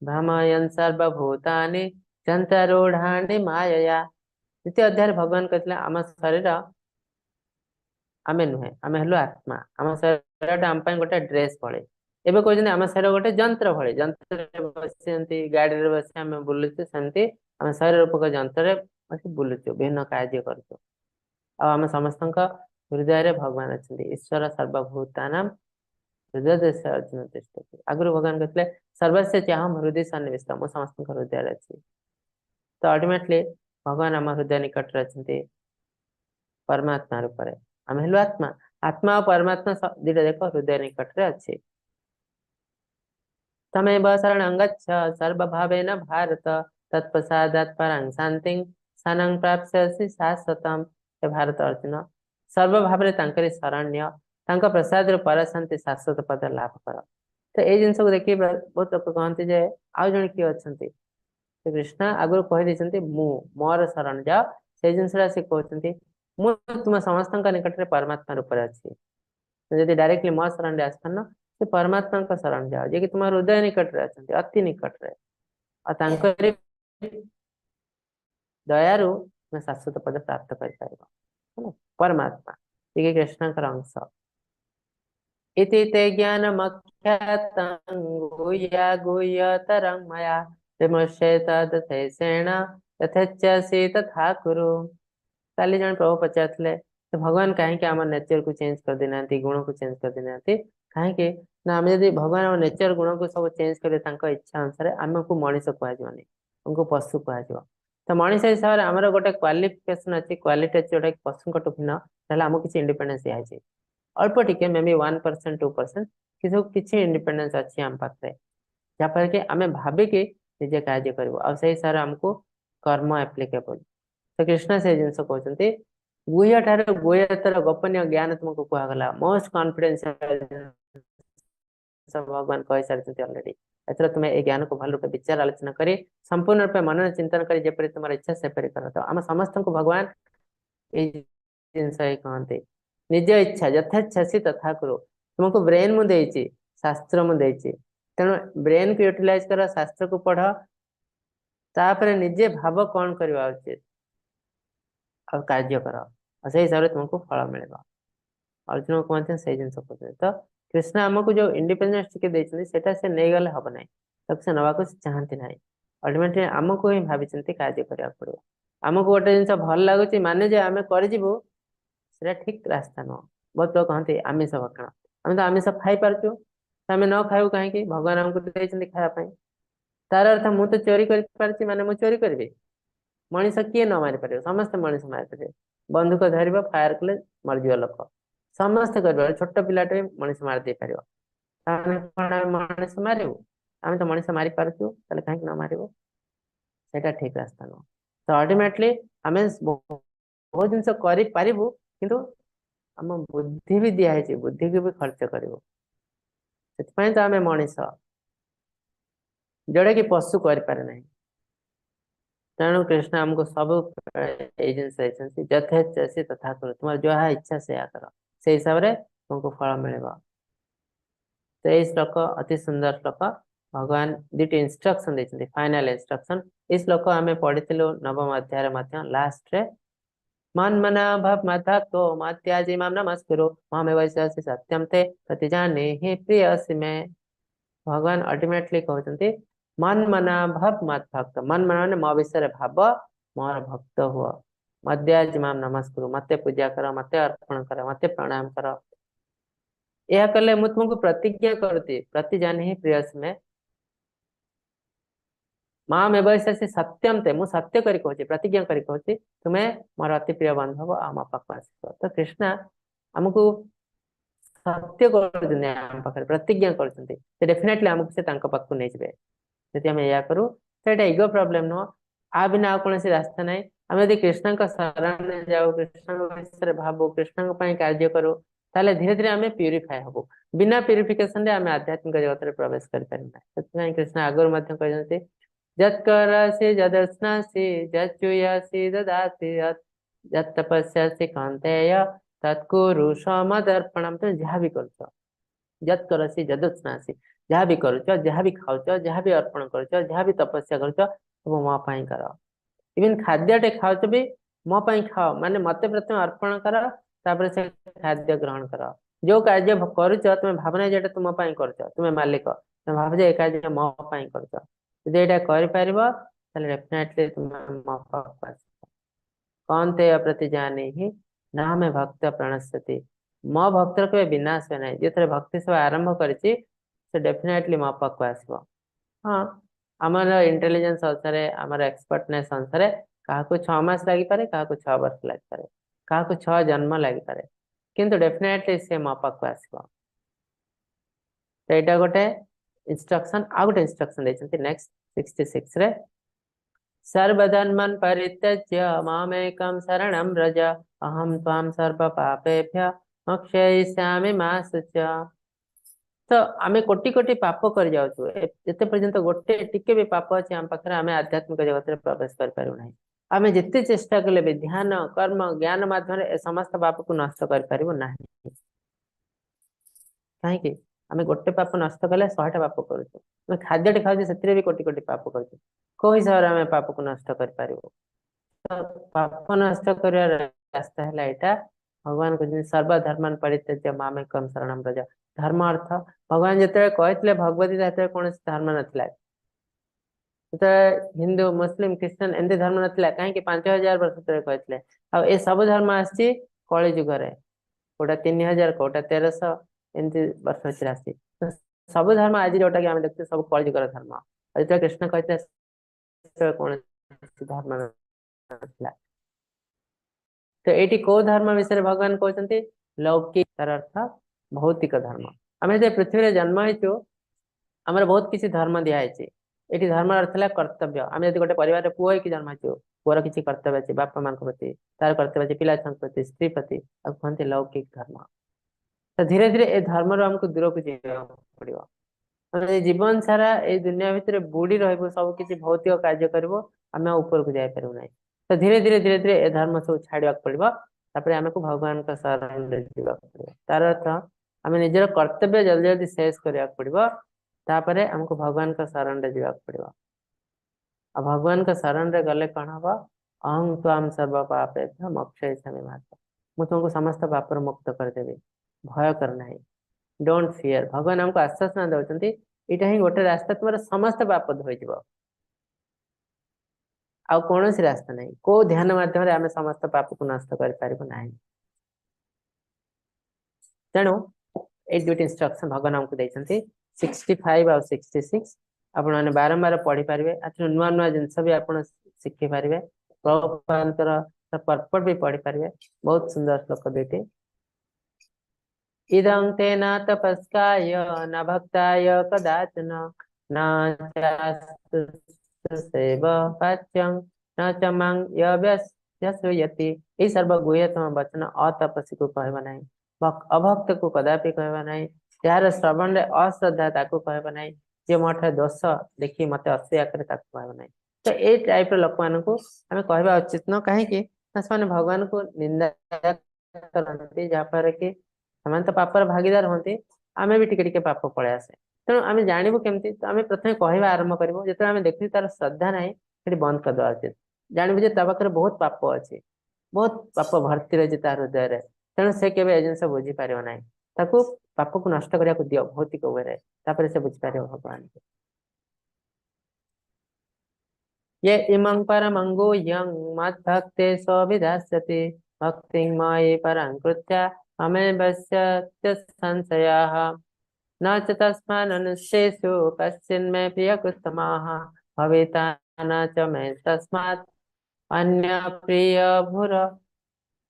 भ्रमयन् सर्वभूतानि चंतारूढ़ानि मायया द्वितीय अध्याय भगवान कहते आम शरीर आम नुहे आम हेलु आत्मा आम शरीर आम गोटे ड्रेस भले एवं कहते आम शरीर गोटे जंत्र भले जंत्र बस गाड़ी में बस आम बुलुचु सेमती आम शरीर रूपक जंत्र बस बुलुचु विभिन्न कार्य करुचु आम समस्त हृदय भगवान अच्छा ईश्वर सर्वभूतानां हृदय से अर्जुन तिष्ठति आगुरी भगवान कहते सर्वस्व चाहम हृदय सन्निविष्ट मु समस्त हृदय अच्छी तो अल्टीमेटली भगवान आम हृदय निकट अच्छे परमात्मा रूप आम हेलु आत्मा आत्मा और परमात्मा दुटा देख हृदय निकट अच्छे तमेव शरणं गच्छ सर्वभावेन भारत तत्प्रसादात् परं शांतिं स्थानं प्राप्स्यसि शाश्वतम् हे भारत अर्जुन सर्वभाव शरण्य प्रसाद पर शांति शाश्वत पद लाभ कर तो ये जिन को देखिए बहुत लोग कहते जे आउ जन किए अच्छा तो कृष्ण आगुरी कहीदे मोर शरण जाओ से जिन से कहते तुम समस्त निकट में परमात्मा रूप अच्छी तो जब डायरेक्टली मो शरण आसपान से परमात्मा का शरण जाओ जे कि तुम हृदय निकट में अच्छा अति निकट में और दयारु तुम शाश्वत पद प्राप्त कर परमात्मा ये कृष्ण अंश इति ते ज्ञानमख्यातं गुह्यतरं मया विमुच्येत तथैषेण यथेच्छसि तथा कुरु। काली जन प्रभु पचारथिले तो भगवान कहीं आम नेचर को चेंज कर देना गुण को चेंज कर देना कहीं ना आम जब भगवान आम नेचर गुण को सब चेंज करें इच्छा अनुसार आमको मनीष कहनी हमको पशु कह तो मनीष हिसाब से आमर गोटे क्वालिफिकेशन अच्छी क्वालिटी अच्छी गोटे पशु भिन्न आमको किसी इंडिपेंडेंस दिखाई अल्प टिके मे बी 1% 2% किसी इंडिपेंडेंस अच्छी आम पाखे जहाँफल कि आम भाविकी निजे कार्य करूँ आ से हिसाब से आमको कर्म एप्लिकेबल तो कृष्ण से जिन कहते गुह्य ठार गुह्यतर गोपनीय ज्ञान तुमको कहगला मोस्ट कॉन्फिडेंशियल भगवान कही सारी अलरेडी एथर तुम्हें ये ज्ञान को भल रूपे विचार आलोचना करी संपूर्ण रूपे मन चिंतन करी जेपरी तुम इच्छा सेपरी कर तो आम समस्त को भगवान ये जिनस कहते निज इच्छा यथेच्छा सी तथा करो तुमको ब्रेन मुझे शास्त्र मुझे तेणु ब्रेन को यूटिलाइज कर शास्त्र को पढ़ तापर निजे भाव कौन करवा उचित और कार्य कर से हिसाब से तुमको फल मिल अर्जुन को कहते हैं से जिन कहते तो कृष्ण आमको जो इंडिपेंडेंस टिके देते से नहीं गले हम ना तक से नवा चाहती ना अल्टीमेटली आमको ही भावी कार्य करने पड़ो आमको गोटे जिन भल लगुच माने जे आम कर ठीक रास्ता नुह बहुत लोग कहते आमिष भक्षण आम तो आमिष खाई पार्चु आम न खाऊ कहीं भगवान आमको खायापी तार अर्थ मुझे चोरी कर माने मुझे चोरी करी मनीष किए न मारी पार समस्त मनीष मारी पारे बंदूक धर फायर कले मरज लोक समस्त कर छोट पिलाटे मनीष मार दे पार मनीष मारू आम तो मनीष मारी पार्चु कहीं न मार से ठीक रास्ता नुह तो अल्टीमेटली आम बहुत जिन करूँ किंतु आम बुद्धि भी दिखाई बुद्धि को भी खर्च करूँ तो आम मनीष जोड़ा कि पशु करें तेणु कृष्ण आमको सब जिन यथेच्छा तथा करो तुम्हारे जहाँ इच्छा से कर से हिसाब से तुमको फल मिल तो ये श्लोक अति सुंदर श्लोक भगवान दुटी इंस्ट्रक्शन देते फाइनल इंस्ट्रक्शन इस श्लोक आम पढ़ी नवम अध्याय लास्ट रे मन मना भव मथा तो मत्याजी माम नमस्कुरु मामे वैश्यसि सत्यम ते प्रतिजाने ही प्रियसि में भगवान अल्टीमेटली कहते मन मना भव मत भक्त मन मना मो विषय भाव मोर भक्त हुआ मद्याज माम नमस्कुरु मते पूजा कर मते अर्पण कर मते प्रणाम कर यह कले मु तुमको प्रतिज्ञा करती प्रति जाने ही प्रियस में माम एवं सत्यम ते मु सत्य करी कहूँ प्रतिज्ञा करी कहूँ तुम्हें मोर अति प्रिय बांधव आम पाक आस तो कृष्णा आमको सत्य कर प्रतिज्ञा कर डेफिनेटली आमको से पाक नहीं जाए यदि आम या करूँ तो यहाँ इगो प्रॉब्लम नुह आ बिना आ कौन रास्ता ना आम यदि कृष्ण शरण जाऊ कृष्ण भाव कृष्ण कार्य करूँ ताले धीरे धीरे आम प्यूरीफाए हबू बिना प्यूरिफिकेशन आम आध्यात्मिक जगत में प्रवेश करें कृष्ण आगुरी कहते जत्करसि जदस्नासि जच्चूयसि ददासि जत्तपस्यासि कान्तेय तत्कुरु समदर्पणम तुम जहाँ भी कर जत करसी जदस्नासी जहाँ भी करुच जहाँ भी खाऊच जहाँ भी अर्पण करुच जहाँ भी तपस्या करुच सब मो कर इवन खाद्यटे खाऊच भी मो खाओ माने मते प्रथम अर्पण कर तापर से खाद्य ग्रहण कर जो कार्य करुच तुम भावना जेटा तुम करुच तुम मालिक तुम भाव जे कार्य मो करुच यदि यहाँ कर डेफिनेटली तुम मो पाक कौन ते प्रति जाने ही ना हमें भक्त प्रणश्यति मो भक्त के विनाश है ना जो भक्ति सेवा आरंभ करी डेफिनेटली मो पाक आसो हाँ आमर इंटेलिजेंस अनुसार आमर एक्सपर्टनेस अनुसार क्या 6 मास लगिपारे क्या 6 वर्ष लगिपारे क्या 6 जन्म लगिपारे किंतु डेफिनेटली से मो पाक आसो तो यहाँ गोटे इंस्ट्रक्शन आ गोटे इंस्ट्रक्शन देते नेक्स्ट 66 रे सर्वधर्मन् परित्यज्य मामेकं शरणं व्रज अहं त्वां सर्वपापेभ्यः मोक्षयिष्यामि मा शुच तो आमे कोटि कोटि पाप कर जाउछु एते पर्यंत गोटे टिके भी पाप अछि हम पाखरे आमे आध्यात्मिक जगत रे प्रवेश कर पारु नाही आमे जेते चेष्टा कले भी ध्यान कर्म ज्ञान माध्यम रे समस्त पाप को नष्ट कर पारिबो नाही काहे कि आमे गोटे पाप नष्ट कले 100टा पाप करूछु आमे खाद्यटे खाउछु सेतिरे भी कोटि कोटि पाप करूछु को हिसाब रे आमे पाप को नष्ट कर पारिबो तो पाप नष्ट कर रास्ता है यहाँ भगवान को सर्वधर्मान परित्यज्य मामेकं शरणं व्रज धर्म अर्थ भगवान जिते कहते भगवत गीता से कौन धर्म नथिला हिंदू मुस्लिम क्रिश्चियन एमती धर्म नथिला कहीं 5000 वर्ष तले कहते आ सब धर्म आसी कली जुगरे कोटा 3000 कोटा 1300 एमती वर्ष भितर आसी सब धर्म आज जोटा कि देखते सब कली जुगर धर्म जो कृष्ण कहते कौन धर्म नथिला तो ये कौ धर्म विषय भगवान कहते लौकिक तार अर्थ भौतिक धर्म आम जो पृथ्वी जन्म हो आम बहुत किसी धर्म दिखाई ये धर्म अर्थ है कर्तव्य आम जब गोटे परिवार पुओ हो जन्म हो पुअर किसी कर्तव्य अच्छे बापा माँ प्रति तार कर्तव्य अच्छे पिला छुआ प्रति स्त्री प्रति कहते लौकिक धर्म तो धीरे धीरे ए धर्म आमको दूर को जावा पड़ो जीवन सारा ये दुनिया भितर बुड़ी रही सब किसी भौतिक कार्य कर आम ऊपर को जापर ना तो धीरे धीरे धीरे धीरे ए धर्म सब छाड़ा पड़ो आमको भगवान का शरण जावा पड़ो तार अर्थ आम निजर कर्तव्य जल्दी जल्दी शेष करने पड़ो तापर आमको भगवान का शरण जावा पड़ो आ भगवान का शरण रे गले कौन हम अहं ताम सर्व पापे मोक्षय माता मुझे तुमको समस्त पापर मुक्त करदेवी भय करना है डोंट फियर भगवान हमको आश्वासन दौरान यहाँ ही गोटे रास्ता तुम समस्त पाप धोईज आ कौन रास्ता नहीं को ध्यान माध्यम आम समस्त पाप को नष्ट करना तेणु ये दुईट इंस्ट्रक्शन भगवान हमको देते 65 और 66 आपण मैंने बारंबार पढ़ी पारे नुआ नुआ जिनस भी आप शिखी पारे प्रभुपादर पर्पट भी पढ़ी पारे बहुत सुंदर श्लोक दुईटी इदं ते न तपस्काय न भक्ताय कदाचन न चास्तु सेवकाच्यं न च मां यश्रूयति ये सर्वगुह्यतम वचन अतपसी को कहवा नहीं अभक्त को कदापि कहवा नहीं जार श्रवण अश्रद्धा ताको कहवा नहीं जे मोठे दोष देखी मत असूया करे ताको कहवा नहीं तो ये टाइप लोक मान आम कहवा उचित न कहीं भगवान को निंदा करते जहाँफल कि से तो पापर भागीदार होती आम भी टिके पाप पलि आसे तेणु आम जानवु केमती तो आम प्रथम कहवा आरंभ कर जो आम देखी तार श्रद्धा ना ये बंद करदे उचित जानवु जे पाखे बहुत पाप अच्छे बहुत पाप भर्ती रही तार हृदय में तेणु से केवे जिन बुझी पार ना ताकू पाप को नष्ट करने को दियो भौतिक वे से बुझीपार भगवान को ये इमं परमंगो यं मद्भक्ते सविधास्यति भक्ति मयि परं कृत्या अमे वश्य संशयाः न च तस्मान्नुष्येषु कश्चिन्मे प्रियकृतमाः भविता न च मे तस्मात् अन्य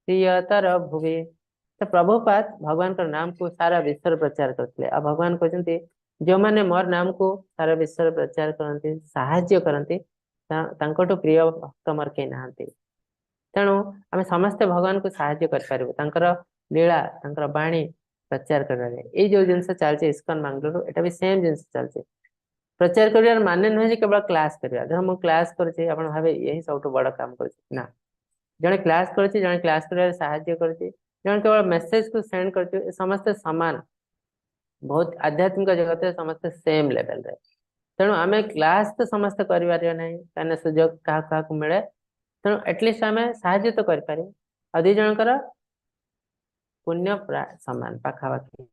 प्रियतर भुवि तो प्रभुपाद भगवान का नाम को सारा विश्व प्रचार करते आ भगवान कहते जो मैंने मोर नाम को सारा विश्व प्रचार करते साहाय्य करते प्रिय भक्त मोर कई ना तेणु आम समस्ते भगवान को साहाय्य कर लीला बाणी प्रचार कर जो जिन चलती इस्कन मंगलुरु एटा भी सेम जिन चलती प्रचार कर माने नुहे केवल क्लास करवा धर मुझे क्लास करछे आपण भावे यही सब बड़ काम कर ना जड़े क्लास कर जड़े क्लास कर साहाय्य कर जन केवल मेसेज को सेंड कर समस्ते सामान बहुत आध्यात्मिक जगत समस्ते सेम लेवल रे तेणु आम क्लास तो समस्ते करें सुजोग क्या मिले तेणु एटलिस्ट आम साहाय्य तो करें दी जनकर पुण्य प्राय सामान पाखापाखि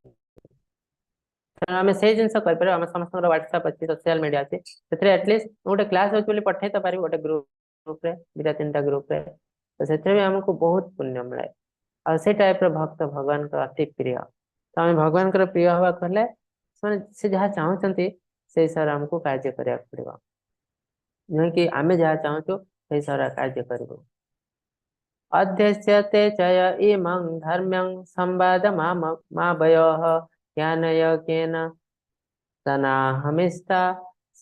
तेणु आम से जिन आम समस्त व्हाट्सएप अच्छी सोशल मीडिया अच्छी से एटलिस्ट गोटे क्लास हो पठे तो पारि गोटे ग्रुप रे दुटा 3टा ग्रुप रे तो से आमको बहुत पुण्य मिले आ से टाइप भक्त भगवान का अति प्रिय तो आम भगवान का प्रिय हवा कहले से जहाँ चाहते से हिसाब से आमको कार्य करा पड़ो नुहे कि आम जहाँ चाहूँ से हिसाब से कार्य करूँ अध्यस्यते चय इमं धर्म्यं संवाद मावयोः ज्ञानयज्ञेन तनाहमिष्टा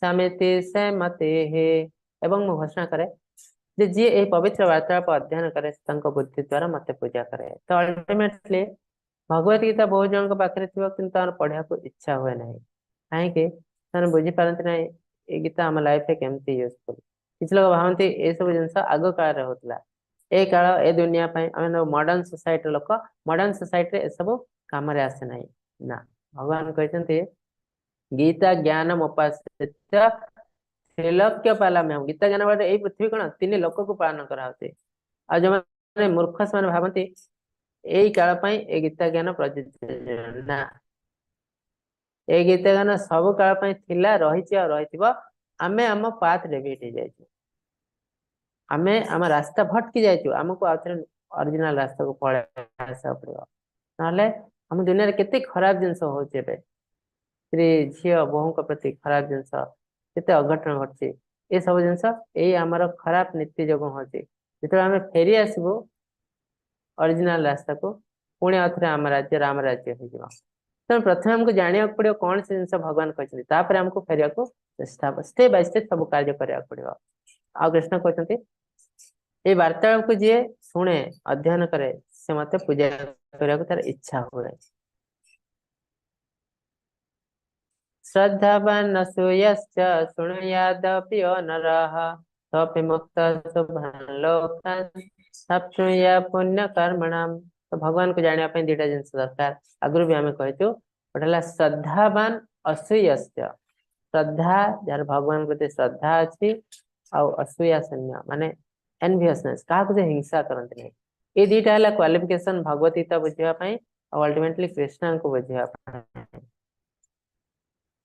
समिति सहमतेः एवं मु घोषणा करे जे जी ए पवित्र वार्तालाप अध्ययन करे बुद्धि द्वारा मत पूजा करे तो अल्टीमेटली भगवत गीता बहुत जन पाखे थी कि पढ़ा को इच्छा हुए ना कहीं बुझी पारती ना ये गीता आम लाइफ केमती यूजफुल किसी लोग भावती ये सब जिन आग काल होता ए काल ए दुनिया मॉडर्न सोसाइटी लोक मॉडर्न सोसाइटी सब काम आसे ना भगवान कहते गीता ज्ञान उपास्य त्रैलोक्य पालम्यम गीता ज्ञान बाटे यही पृथ्वी कौन 3 लोक को पालन कराते आ जो मूर्ख से भावती यही काल ए गीता ज्ञान प्रযোज्य ना ए गीत गान सब काल पई थिला रहिछि आ रहिथिबो आमे आम पाथ डेविएट हो जाइछु आमे आम रास्ता भटकी जाइछु हमको आथरे ओरिजिनल रास्ता को पळे आसा पड़िबो नाले हम दुनिया रे केते खराब जिंस होचे बे स्त्री झियो बहु को प्रति खराब जिंस केते अघटन घटछि ए सब जिंस एई हमर खराब नीति जगो होछि जेतो आमे फेरी आसीबो ओरिजिनल रास्ता को पुणी आथरे आम राज्य राम राज्य हो जिवो तो प्रथम हमको जानिया पड़ियो कोन से जिंस भगवान कहछथि तापर हमको फेरिया को चेष्टा स्टेप बाय स्टेप सब कार्य करिया पड़ियो आ कृष्ण कहछथि ए वार्तालाप को जे सुने अध्ययन करे से मते पूजा करिया को तार इच्छा होय श्रद्धावान असूयश्च शृणुयादपि नरः तपि मुक्तः शुभान् लोकान् तप्नुया पुण्य कर्मणाम तो भगवान को जानिया ପାଇଁ दिटा जिंस दरकार आगुरु भी हमें कहछु पडला श्रद्धावान असूयश्च श्रद्धा जार भगवान प्रति श्रद्धा अछि आ असूया शून्य माने एनवियसनेस का को हिंसा करंते नहीं ए दीटा हला क्वालिफिकेशन भगवत गीता बुझिया पई और अल्टीमेटली कृष्ण को बुझिया पई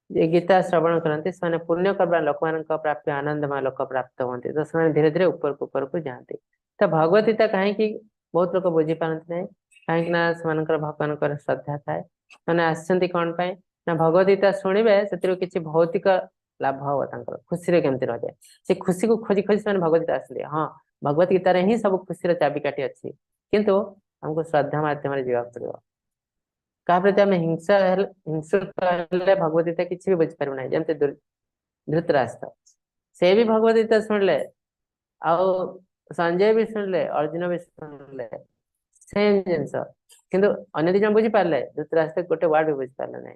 ये गीता श्रवण करते से पुण्य करबा लोक मान प्राप्ति आनंदमय लोक प्राप्त होते तो से धीरे धीरे ऊपर को जाते तो भगवत गीता कहीं बहुत लोग बुझी पारती नहीं कहीं से भगवान श्रद्धा थाए मैंने आसछंती कौन पाए ना भगवत गीता शुणिबे से किसी भौतिक लाभ हम खुशी रे केमती रह जाए से खुशी को खोजी खोजी से भगवत गीता आसले हाँ भगवत गीता रे ही सब खुशी चाबिकाठी अच्छी किंतु हमको श्रद्धा माध्यम जावा पड़ो का प्रति आम हिंसा हिंसुक भगवत गीता किसी भी बुझी पार ना जमते धृतराष्ट्र से भी भगवत गीता शुणिले आउ संजय भी शुणिले अर्जुन भी शुणिले सेम जिनस किंतु अन्य दी जन बुझी पारले धृतराष्ट्र गोटे वर्ड भी बुझी पारले नहीं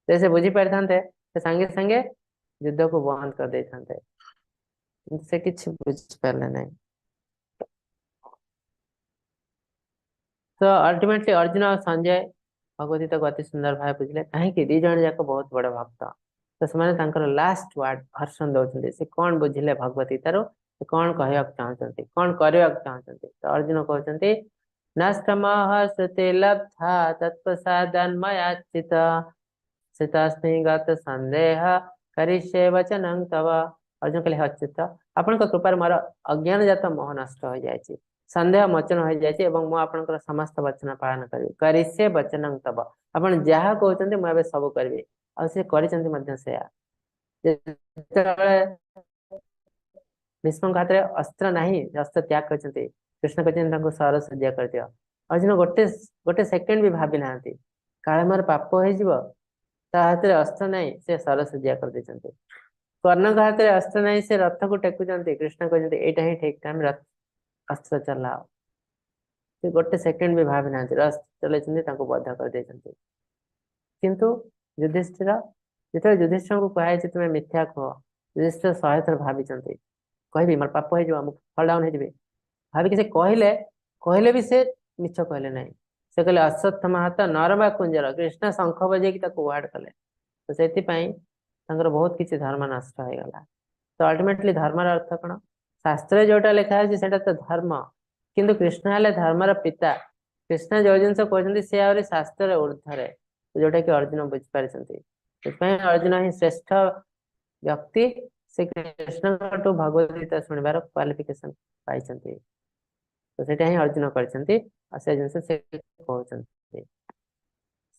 जैसे बुझी पारि थांते से संगे संगे युद्ध को बंद कर दे थांते से किछि बुझी पारले नहीं तो अल्टीमेटली अर्जुन और संजय भगवत गीता को अति सुंदर भाव बुझले कहीं दी जन जाक बहुत बड़ भक्त तो से लास्ट वर्ड भर्सन दौरान से कौन बुझिले भगवत गीतार कौन कहवा चाहते कौन करने चाहते तो अर्जुन कहते नष्टमः श्रुति लब्धा तत्प्रसादान्मयाच्युत स्थितस्मिगत संदेह करिष्ये वचनं तव अर्जुन कहले अच्युत आपण कृपार मोर अज्ञान जात मोह नष्ट हो जाए संदेह मोचन हो जाए एवं मु आपनकर समस्त वचन पालन करी करिष्ये वचनं तव आपण जहा कहते मुझे सब करी आ से करिसेंती मध्य से भीष्म हाथ में अस्त्र नहीं अस्त्र त्याग करते कृष्ण कहते सर सज्जा कर दियो अर्जुन गोटे गोटे सेकेंड भी भावी ना काले मोर पाप हो हाथ में अस्त्र नहीं से सर सज्जा कर देते कर्ण हाथ में अस्त्र नहीं से रथ को टेकुंट कृष्ण कहते एटा ही ठीक टाइम रथ अस्त्र चलाओ से गोटे सेकेंड भी भावी ना रथ चलते बध कर देते किंतु युधिष्ठिर जो युधिष्ठिर को कहे तुम्हें मिथ्या कह युधिष्ठिर 100 थर भावी कहबी मोर पाप हो फल डाउन हो भाविक से कहले कहले भी से मिछ कहले नहीं से कहले अश्वत्थामा हाथ नरमा कुंजर कृष्ण शंख बजे वार्ड कले तो से बहुत किसी धर्म नष्ट हो गला तो अल्टीमेटली धर्म अर्थ कौन शास्त्र जोटा लिखा है तो धर्म किंतु कृष्ण हेले धर्मर पिता कृष्ण जो जिन कहते सी आ शास्त्र ऊर्धरे जोटा कि अर्जुन बुझीपारी अर्जुन ही श्रेष्ठ व्यक्ति से कृष्ण भगवत गीता शुणवार क्वालिफिकेशन पाई तो सेटा ही अर्जुन करछंती से जिनस से कहउछंती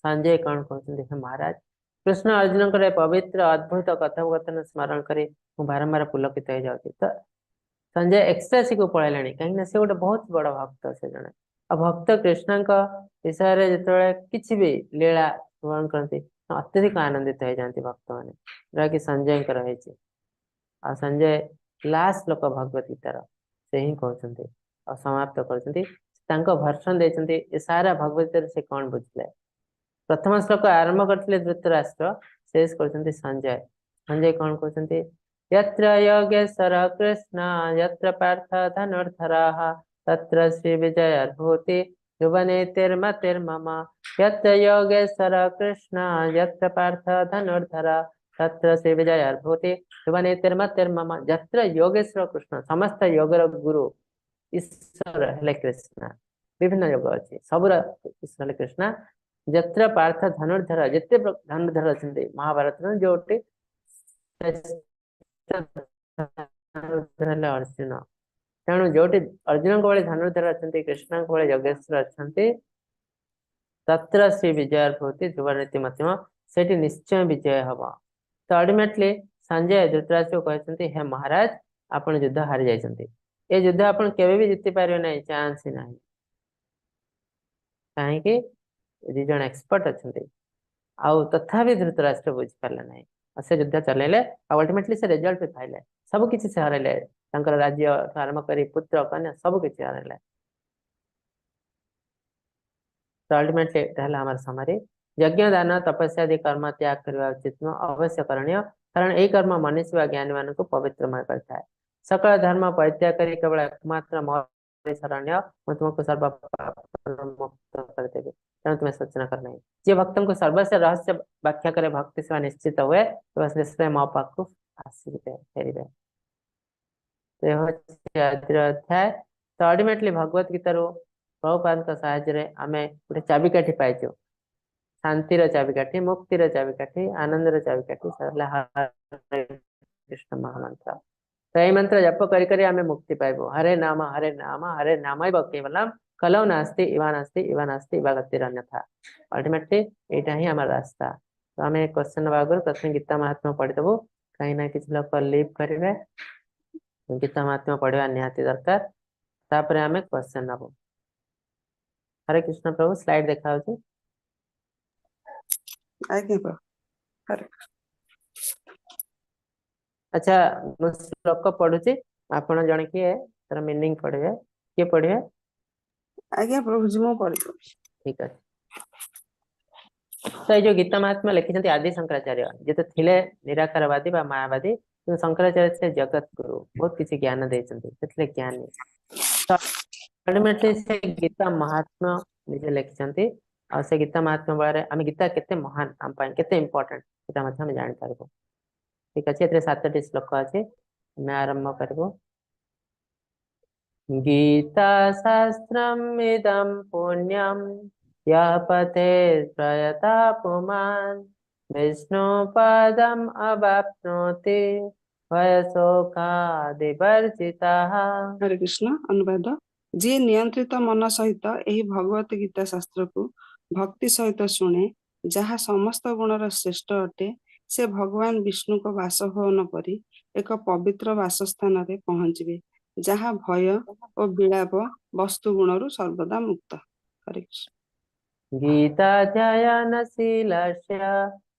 संजय कौन कहते महाराज कृष्ण अर्जुन करे पवित्र अद्भुत कथोपकथन स्मरण करे बारंबार पुलकित हो जाती तो संजय एक्सट्रासी को पढ़ाई कहीं से गोटे बहुत बड़ भक्त से जड़े आ भक्त कृष्ण विषय जो किसी भी लीला स्मरण करती अत्यधिक आनंदित हो जाती भक्त मैंने जरा कि संजय रही आ संजय लास्ट लोक भगवत गीतार से ही कहते और समाप्त कर भर्सन देते सारा भगवत गीता से कौन बुझले प्रथम श्लोक आरंभ करते धृतराष्ट्र शेष कर संजय संजय कौन कहते यत्र योगेश्वर कृष्ण यत्र पार्थ धनुर्धराः तत्र श्री विजयर्भूति ध्रुवनेतिर्मतिर्मम यत्र योगेश्वर कृष्ण यत्र पार्थ धनुर्धरा तत्र श्री विजयर्भूति ध्रुवनेतिर्मतिर्मम यत्र योगेश्वर कृष्ण समस्त योगर गुरु ईश्वर हेले कृष्ण विभिन्न योग अच्छी सबुर ईश्वर कृष्ण यत्र पार्थ धनुर्धर जिते धनुर्धर अच्छे महाभारत जोटे धनुर्धर अर्जुन तेणु जोटी अर्जुन भाई धनुर्धर अच्छा कृष्ण भाई योगेश्वर अच्छा तत्र श्री विजय भवती ध्रुव नीति मध्यम से निश्चय विजय हम तो अल्टिमेटली संजय धृतराज को कहते हे महाराज आपण युद्ध हारी जाइछन्ति ए युद्ध आपण केबे भी जीति पारिबे नै चांस ही नाही काहे कि दी जण एक्सपर्ट अछन्ति आउ तथापि धृतराष्ट्र बुझि पारले नै से युद्ध चलेले अल्टिमेटली से रिजल्ट भी पाइले सब किछि से हारेले तांकर राज्य आरंभ करी पुत्र कन्या सब किछि हारेले तो अल्टिमेटली रहला हमर समरी यज्ञ दान तपस्या आदि कर्म त्याग करबा उचित न अवश्य करणीय कारण ए कर्म मनुष्य व ज्ञानी मान को पवित्रमय करता है सकल धर्म परित्याग करी केवल एकमात्र मोर शरण्य मैं तुमको सर्व पापରୁ मुक्त कर देबे तेणु तुम्हें सूचना करना है जे भक्तों को सर्वस्व रहस्य व्याख्या करे भक्ति सेवा निश्चित हुए तो बस निश्चय मो पाखु आसीबे फेरिबे तो होछि आदिर अध्याय तो अल्टिमेटली भगवत गीता रो प्रभुपाद का सहायता रे आमे गोटे चाबिकाठी पाइछु शांतिर चाबिकाठी मुक्तिर चाबिकाठी आनंदर चाबिकाठी सरला हरे कृष्ण महामंत्र तो यही मंत्र जप करी करी आमे मुक्ति पाइबो हरे नाम हरे नाम केवलम कलौ नास्ति इवा नास्ति इवा गतिर अन्यथा अल्टीमेटली एटा ही हमार रास्ता तो आमे क्वेश्चन बागर प्रथम गीता महात्मा पढ़ी देबो कहीं ना किछ लोग लीव करिवे गीता महात्मा पढ़वा निहाती दरकार तापरे आमे क्वेश्चन नबो हरे कृष्ण प्रभु स्लाइड देखा होची आज्ञा प्रभु हरे अच्छा मु श्लोक पढ़ुची आपण जण किए तर मीनिंग पढ़िबे के पढ़िबे आज्ञा प्रभु जी मो पढ़ी ठीक है तो ये जो गीता महात्मा लिखिछन्ति आदि शंकराचार्य जे तो थिले निराकारवादी बा मायावादी तो शंकराचार्य से जगत गुरु बहुत किसी ज्ञान देछन्ति सेतले ज्ञानी तो अल्टीमेटली से गीता महात्मा निजे लिखिछन्ति और से गीता महात्मा बारे आमे गीता केते महान हम पाइन केते इंपोर्टेंट सेटा मध्ये हम जानि पारबो ठीक अछि एतरे 7टी श्लोक अछि मैं आरंभ करबो गीता शास्त्रम् इदं पुण्यं यः पठेत् प्रयता पुमान् विष्णुपदम् अवाप्नोति भयशोकादिवर्जितः हरे कृष्ण अनुवाद जे नियंत्रित मन सहित एही भगवत गीता शास्त्र को भक्ति सहित शुणे जहाँ समस्त गुणर श्रेष्ठ अटे से भगवान विष्णु को बासभवन परि एक पवित्र वासस्थान रे पहुंचबे जहाँ भय और विलाप वस्तु गुणरु सर्वदा मुक्त हरे कृष्ण गीताध्ययनशीलस्य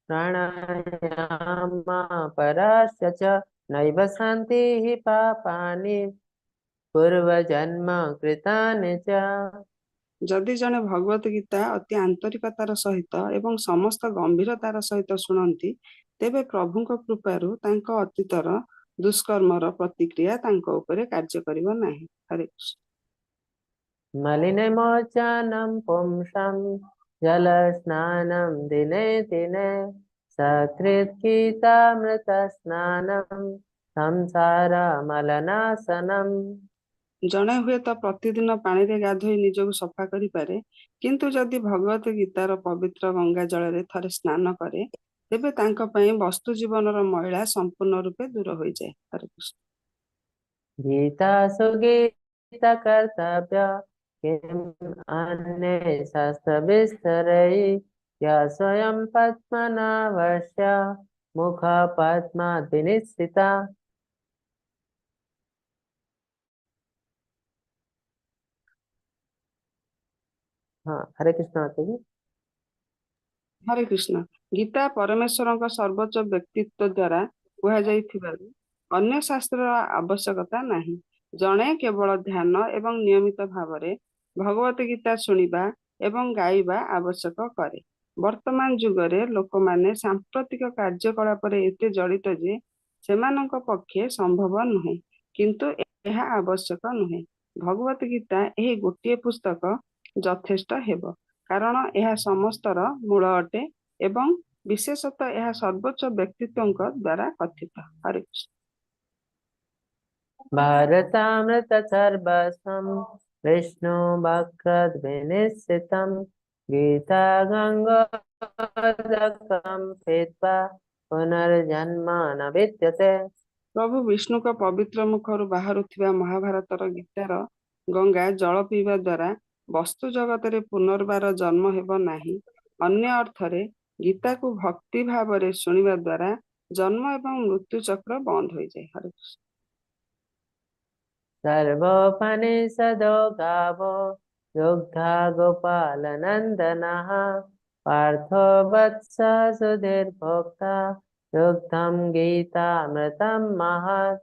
प्राणायामपरस्य च नैव शान्तिः पापानि पूर्वजन्म कृतानि च जदि जने भगवत गीता अति आंतरिकतार सहित एवं समस्त गंभीरतार सहित शुणती तेबे प्रभुଙ୍କ कृपारु तांको अतीतर दुष्कर्मर प्रतिक्रिया तांको उपरे कार्य करिवो नाही हरे कृष्ण मलिनमोचनं पुंसां जलस्नानं दिने दिने सकृद्गीतामृतस्नानं संसारमलनाशनम् जणे हुए तो प्रतिदिन पानी रे गाधोई निजको सफा करि पारे किंतु जदि भगवत गीतार पवित्र गंगा जल रे थरे स्नान करे तेबे तांको पई वस्तु जीवनर महिला संपूर्ण रूपे दूर होई जाय हरे कृष्ण गीता सुगीता कर्तव्य किम अन्ये शास्त्र विस्तरै या स्वयं पद्मनाभस्य मुख पद्माद्विनिश्चिता हाँ हरे कृष्ण आते जी हरे कृष्ण गीता परमेश्वरଙ୍କ सर्वोच्च व्यक्तित्व द्वारा कुहा जाइथिबारु अन्य शास्त्रर आवश्यकता नाही जणे केवल ध्यान एवं नियमित भावरे भगवत गीता सुनिबा एवं गाइबा आवश्यक करे वर्तमान जुगरे लोकमाने सांप्रतिक कार्यकलापरे एते जड़ित जे सेमानଙ୍କ पक्षे संभव नुहे किंतु ଏହା आवश्यक नुहे भगवत गीता एही गोटिए पुस्तक ଯଥେଷ୍ଟ ହେବ କାରଣ ଏହା ସମସ୍ତର ମୂଳ ଅଟେ ଏବଂ ବିଶେଷତଃ ଏହା ସର୍ବୋଚ୍ଚ ବ୍ୟକ୍ତିତ୍ୱଙ୍କ ଦ୍ୱାରା କଥିତ ହରେ କୃଷ୍ଣ भारतामृत सर्वस्वं विष्णु भक्त विनिश्चितं गीता गङ्गादकं पीत्वा पुनर्जन्म न विद्यते। ପ୍ରଭୁ ବିଷ୍ଣୁଙ୍କ ପବିତ୍ର ମୁଖରୁ ବାହାରୁଥିବା ମହାଭାରତର ଗୀତାର ଗଙ୍ଗା ଜଳ ପିଇବା ଦ୍ୱାରା ବସ୍ତୁ ଜଗତରେ ପୁନର୍ବାର ଜନ୍ମ ହେବ ନାହିଁ। ଅନ୍ୟ ଅର୍ଥରେ ଗୀତାକୁ ଭକ୍ତି ଭାବରେ ଶୁଣିବା ଦ୍ୱାରା ଜନ୍ମ ଏବଂ ମୃତ୍ୟୁ ଚକ୍ର ବନ୍ଦ ହୋଇଯାଏ। ହରେ କୃଷ୍ଣ। सर्वोपनिषदो गावो दुग्धा गोपालनन्दनः पार्थो वत्स सुधीर्भोक्ता दुग्धं गीतामृतं महत्।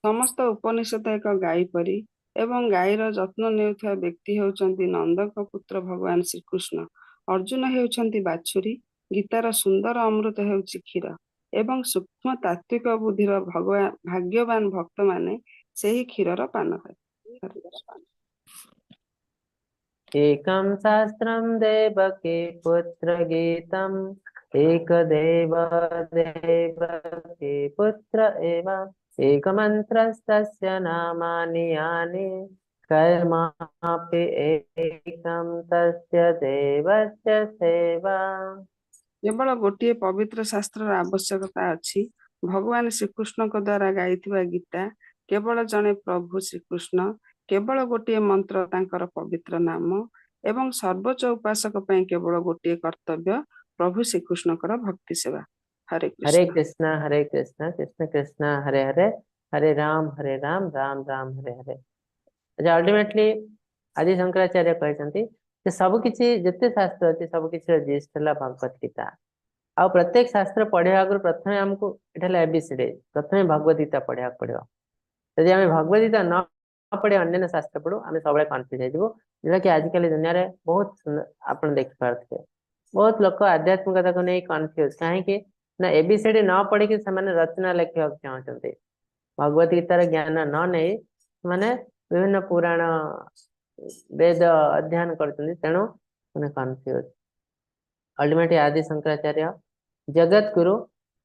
ସମସ୍ତ ଉପନିଷଦ ଏକ ଗାଈ ପରି ଏବଂ ଗାଈର ଯତ୍ନ ନେଉଥିବା ବ୍ୟକ୍ତି ହେଉଛନ୍ତି ନନ୍ଦଙ୍କ ପୁତ୍ର ଭଗବାନ ଶ୍ରୀକୃଷ୍ଣ। ଅର୍ଜୁନ ହେଉଛନ୍ତି ବାଛୁରୀ। ଗୀତାର ସୁନ୍ଦର ଅମୃତ ହେଉଛି କ୍ଷୀର ଏବଂ ସୂକ୍ଷ୍ମ ତାତ୍ତ୍ୱିକ ବୁଦ୍ଧିର ଭାଗ୍ୟବାନ ଭକ୍ତମାନେ ସେହି କ୍ଷୀରର ପାନ କରିଥାନ୍ତି। एकं शास्त्रं देवकी पुत्र गीतम् एकदेव देवकी पुत्र एव एकमन्त्रस्तस्य नामानि यानि कर्मापि एकं तस्य देवस्य सेवा। କେବଳ ଗୋଟିଏ ପବିତ୍ର ଶାସ୍ତ୍ରର ଆବଶ୍ୟକତା ଅଛି। ଭଗବାନ ଶ୍ରୀକୃଷ୍ଣଙ୍କ ଦ୍ୱାରା ଗାଇଥିବା ଗୀତା କେବଳ ଜଣେ ପ୍ରଭୁ ଶ୍ରୀକୃଷ୍ଣ, କେବଳ ଗୋଟିଏ ମନ୍ତ୍ର ତାଙ୍କର ପବିତ୍ର ନାମ ଏବଂ ସର୍ବୋଚ୍ଚ ଉପାସକ ପାଇଁ କେବଳ ଗୋଟିଏ କର୍ତ୍ତବ୍ୟ ପ୍ରଭୁ ଶ୍ରୀକୃଷ୍ଣଙ୍କର ଭକ୍ତି ସେବା। ହରେ हरे କୃଷ୍ଣ। कृष्ण कृष्ण कृष्ण हरे हरे हरे राम राम राम हरे हरे। अच्छा अल्टिमेटली आदि शंकराचार्य कहते कि सब किसी जिते शास्त्र अच्छे सब किसी जीस्ट है भगवत गीता। आ प्रत्येक शास्त्र पढ़िया आगु प्रथम आमको ये एबीसीडी प्रथम भगवत गीता पढ़ा पड़ो। यदि आम भगवत गीता न पढ़े अन्य शास्त्र पढ़ू आम सब कन्फ्यूज हो जोटा कि आजिकल दुनिया रे बहुत आप देख पारे बहुत लोग आध्यात्मिकता को नहीं कन्फ्यूज कहीं ना एबीसीडी न पढ़ी से रचना लिखा चाहते भगवत गीतार ज्ञान न नहीं मैंने विभिन्न पुराण वेद अध्ययन करते तेणु मैंने कन्फ्यूज। अल्टीमेटली आदि शंकराचार्य जगत गुरु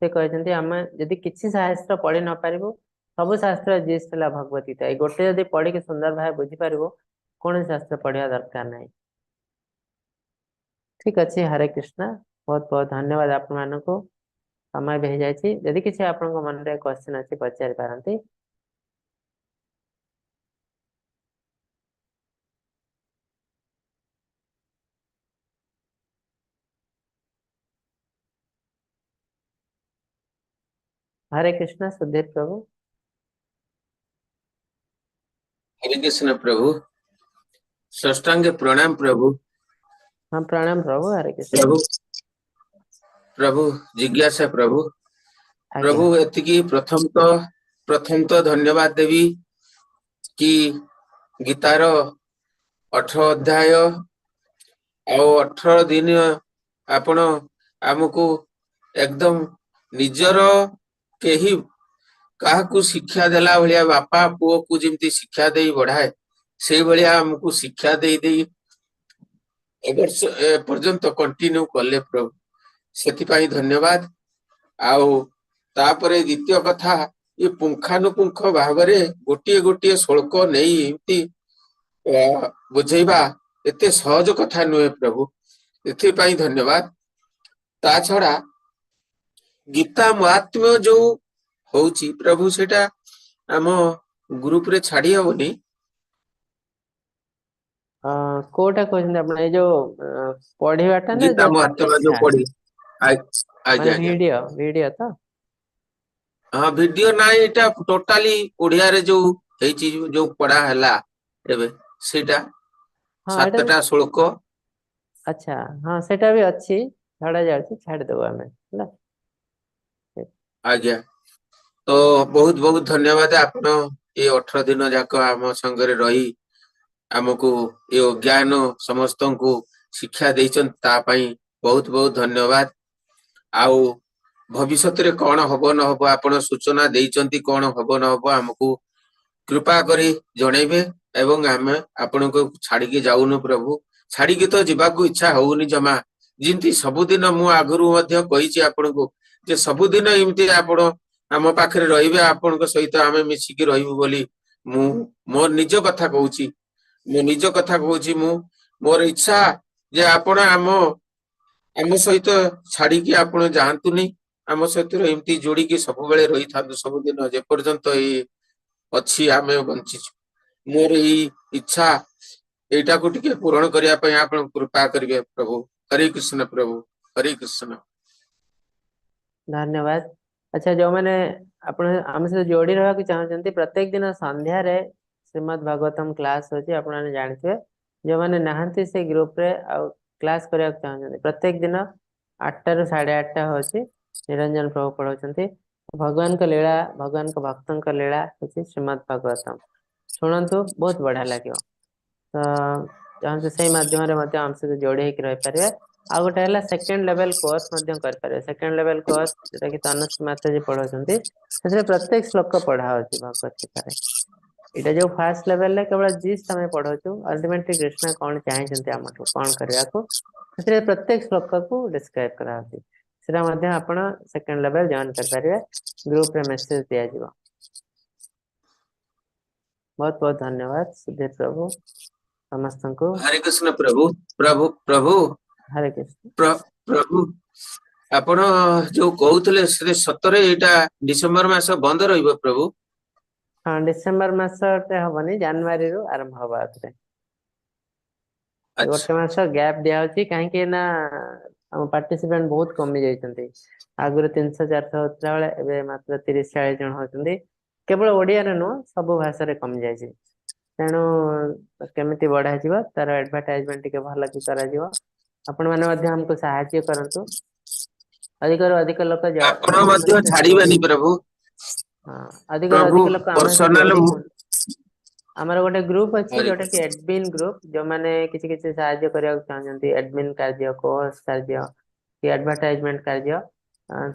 से कहते आम जदि किसी शास्त्र पढ़ी न पारू सब शास्त्र जीस्ट है भगवत गीता ये गोटे जदि पढ़ी सुंदर भाव बुझीपार कौन शास्त्र पढ़ा दरकार नहीं। ठीक अच्छे हरे कृष्ण बहुत बहुत धन्यवाद आपण मानक समय भी जाइए जदि किसी आपण मन में क्वेश्चन अच्छे पचारि पारती। हरे कृष्ण सुधीर प्रभु। हरे कृष्ण प्रभु साष्टांग प्रणाम प्रभु। हाँ प्रणाम प्रभु। हरे कृष्ण प्रभु प्रभु जिज्ञासा प्रभु प्रभु एतिकी प्रथम तो धन्यवाद देवी कि गीतार 18 अध्याय और 18 दिन आपण आमको एकदम निजर केही काहाकू शिक्षा देला भलिया बापा पुओ को जिमती शिक्षा देई बढ़ाए से भलिया हमको शिक्षा देई देई पर्यंत कंटिन्यू कले प्रभु से धन्यवाद। आउ तापरे द्वितीय कथा ये पुंखानुपुंख भावरे गोटे गोटे श्लोक नहीं बुझेबा एते सहज कथा नुहे प्रभु एथि धन्यवाद। ता छड़ा गीता महात्म्य जो होउची प्रभु सेटा आम ग्रुप रे छाड़ी हबनी कोटा कहते अपने जो पढ़ीवाटा ना गीता महात्म्य जो पढ़ी माने वीडियो वीडियो तो हाँ वीडियो ना एटा टोटाली ओडिया रे जो हे चीज जो पढ़ा हला एबे सेटा हाँ 7टा श्लोक। अच्छा हाँ सेटा भी अच्छी छाड़ा जाउची छाड़ देबो हमें हला आज्ञा। तो बहुत बहुत धन्यवाद आपण ये 18 दिन जाक आम संगरे रही आमको ये ज्ञान समस्त को शिक्षा देइचन ता पई बहुत बहुत धन्यवाद। आउ भविष्य रे कौन हबो न हबो आपण सूचना देइचंती कौन हबो न हबो हमको कृपा करी जणेबे एवं आमे आपण को छाड़ी के जाउनु प्रभु छाड़ी के तो जीवा को इच्छा होउनी जमा जिंती सबुदिन मु आगुरु मध्य कहिछि आपण को जे सबुदिन इमती आपण आम पाखरे रहिबे आपण को सहित आमे मिसी के रहिबु बोली मु मोर निज कथा कहूछि मु निज कथा कहूछि मु मोर इच्छा जे आपण ଆମ ସହିତ ଛାଡିକି ଆପଣ ଯାଆନ୍ତୁନି, ଆମ ସହିତ ଏମିତି ଯୋଡିକି ସବୁବେଳେ ରହିଥାନ୍ତୁ ସବୁଦିନ ଯେପର୍ଯ୍ୟନ୍ତ ଏଇ ଅଛି ଆମେ ବଞ୍ଚିଛୁ। ମୋର ଏଇ ଇଚ୍ଛା ଏଇଟାକୁ ଟିକେ ପୂରଣ କରିବା ପାଇଁ ଆପଣ କୃପା କରିବେ ପ୍ରଭୁ। ହରେ କୃଷ୍ଣ ପ୍ରଭୁ, ହରେ କୃଷ୍ଣ। ଧନ୍ୟବାଦ। ଆଚ୍ଛା, ଯୋଉମାନେ ଆପଣ ଆମ ସହିତ ଯୋଡି ରହିବାକୁ ଚାହୁଁଛନ୍ତି, ପ୍ରତ୍ୟେକ ଦିନ ସନ୍ଧ୍ୟାରେ ଶ୍ରୀମଦ୍ ଭାଗବତମ କ୍ଲାସ ହଉଛି, ଆପଣମାନେ ଜାଣିଥିବେ। ଯୋଉମାନେ ନାହାନ୍ତି ସେ ଗ୍ରୁପରେ ଆଉ କ୍ଲାସ କରିବାକୁ ଚାହୁଁଛନ୍ତି, ପ୍ରତ୍ୟେକ ଦିନ 8ଟାରୁ 8:30 ହଉଛି, ନିରଞ୍ଜନ ପ୍ରଭୁ ପଢଉଛନ୍ତି। ଭଗବାନଙ୍କ ଲୀଳା, ଭଗବାନଙ୍କ ଭକ୍ତଙ୍କ ଲୀଳା ହଉଛି ଶ୍ରୀମଦ୍ ଭାଗବତମ। ଶୁଣନ୍ତୁ, ବହୁତ ବଢିଆ ଲାଗିବ। ତ ଚାହୁଁଛୁ ସେଇ ମାଧ୍ୟମରେ ମଧ୍ୟ ଆମ ସହିତ ଯୋଡି ହେଇକି ରହିପାରିବେ। ଆଉ ଗୋଟେ ହେଲା ସେକେଣ୍ଡ ଲେଭେଲ କୋର୍ସ ମଧ୍ୟ କରିପାରିବେ। ସେକେଣ୍ଡ ଲେଭେଲ କୋର୍ସ ଯୋଉଟା କି ତନୁଶ୍ରୀ ମାତାଜୀ ପଢଉଛନ୍ତି, ସେଥିରେ ପ୍ରତ୍ୟେକ ଶ୍ଲୋକ ପଢା ହଉଛି ଭଗବତ ଗୀତାରେ। ଏଇଟା ଯୋଉ ଫାର୍ଷ୍ଟ ଲେଭେଲରେ କେବଳ ଜିଷ୍ଟ ଆମେ ପଢଉଛୁ, ଅଲ୍ଟିମେଟଲି କୃଷ୍ଣ କଣ ଚାହିଁଛନ୍ତି ଆମଠୁ, କଣ କରିବାକୁ, ସେଥିରେ ପ୍ରତ୍ୟେକ ଶ୍ଲୋକକୁ ଡିସ୍କ୍ରାଇବ କରାହଉଛି। ସେଟା ମଧ୍ୟ ଆପଣ ସେକେଣ୍ଡ ଲେଭେଲ ଜଏନ କରିପାରିବେ, ଗ୍ରୁପରେ ମେସେଜ ଦିଆଯିବ। ବହୁତ ବହୁତ ଧନ୍ୟବାଦ ସୁଧୀର ପ୍ରଭୁ ସମସ୍ତଙ୍କୁ। ହରେ କୃଷ୍ଣ ପ୍ରଭୁ। ପ୍ରଭୁ ପ୍ରଭୁ ହରେ କୃଷ୍ଣ। ପ୍ରଭୁ, ଆପଣ ଯୋଉ କହୁଥିଲେ ସେ ସତରେ ଏଇଟା ଡିସେମ୍ବର ମାସ ବନ୍ଦ ରହିବ ପ୍ରଭୁ? ହଁ, ଡିସେମ୍ବର ମାସଟେ ହବନି, ଜାନୁଆରୀରୁ ଆରମ୍ଭ ହବ ଆଉଥରେ। ଆଚ୍ଛା, ଗୋଟେ ମାସ ଗ୍ୟାପ ଦିଆହଉଛି, କାହିଁକି ନା ଆମ ପାର୍ଟିସିପେଣ୍ଟ ବହୁତ କମି ଯାଇଛନ୍ତି। ଆଗରୁ 300-400 ହଉଥିଲା ବେଳେ ଏବେ ମାତ୍ର 30-40 ଜଣ ହଉଛନ୍ତି। କେବଳ ଓଡିଆରେ ନୁହଁ, ସବୁ ଭାଷାରେ କମି ଯାଇଛି। ତେଣୁ କେମିତି ବଢାଯିବ, ତାର ଆଡଭର୍ଟାଇଜମେଣ୍ଟ ଟିକେ ଭଲ କି କରାଯିବ। ଆପଣ ମାନେ ମଧ୍ୟ ଆମକୁ ସାହାଯ୍ୟ କରନ୍ତୁ, ଅଧିକରୁ ଅଧିକ ଲୋକ ଆପଣ ଆମ ମଧ୍ୟ ସହିତ ଛାଡିବେନି ପ୍ରଭୁ। ହଁ, ଅଧିକରୁ ପ୍ରଭୁ ଅଧିକ ଲୋକ ଆମ ସହିତ ପର୍ସନାଲ ଯୋଡି ହୁଅନ୍ତୁ। ଆମର ଗୋଟେ ଗ୍ରୁପ ଅଛି, ହରେ ଯୋଉଟା କି କୃଷ୍ଣ। ଏଡମିନ୍ ଗ୍ରୁପ, ଯୋଉମାନେ କିଛି କିଛି ସାହାଯ୍ୟ କରିବାକୁ ଚାହୁଁଛନ୍ତି, ଏଡମିନ୍ କାର୍ଯ୍ୟ, କୋର୍ସ କାର୍ଯ୍ୟ କି ଆଡଭର୍ଟାଇଜମେଣ୍ଟ କାର୍ଯ୍ୟ,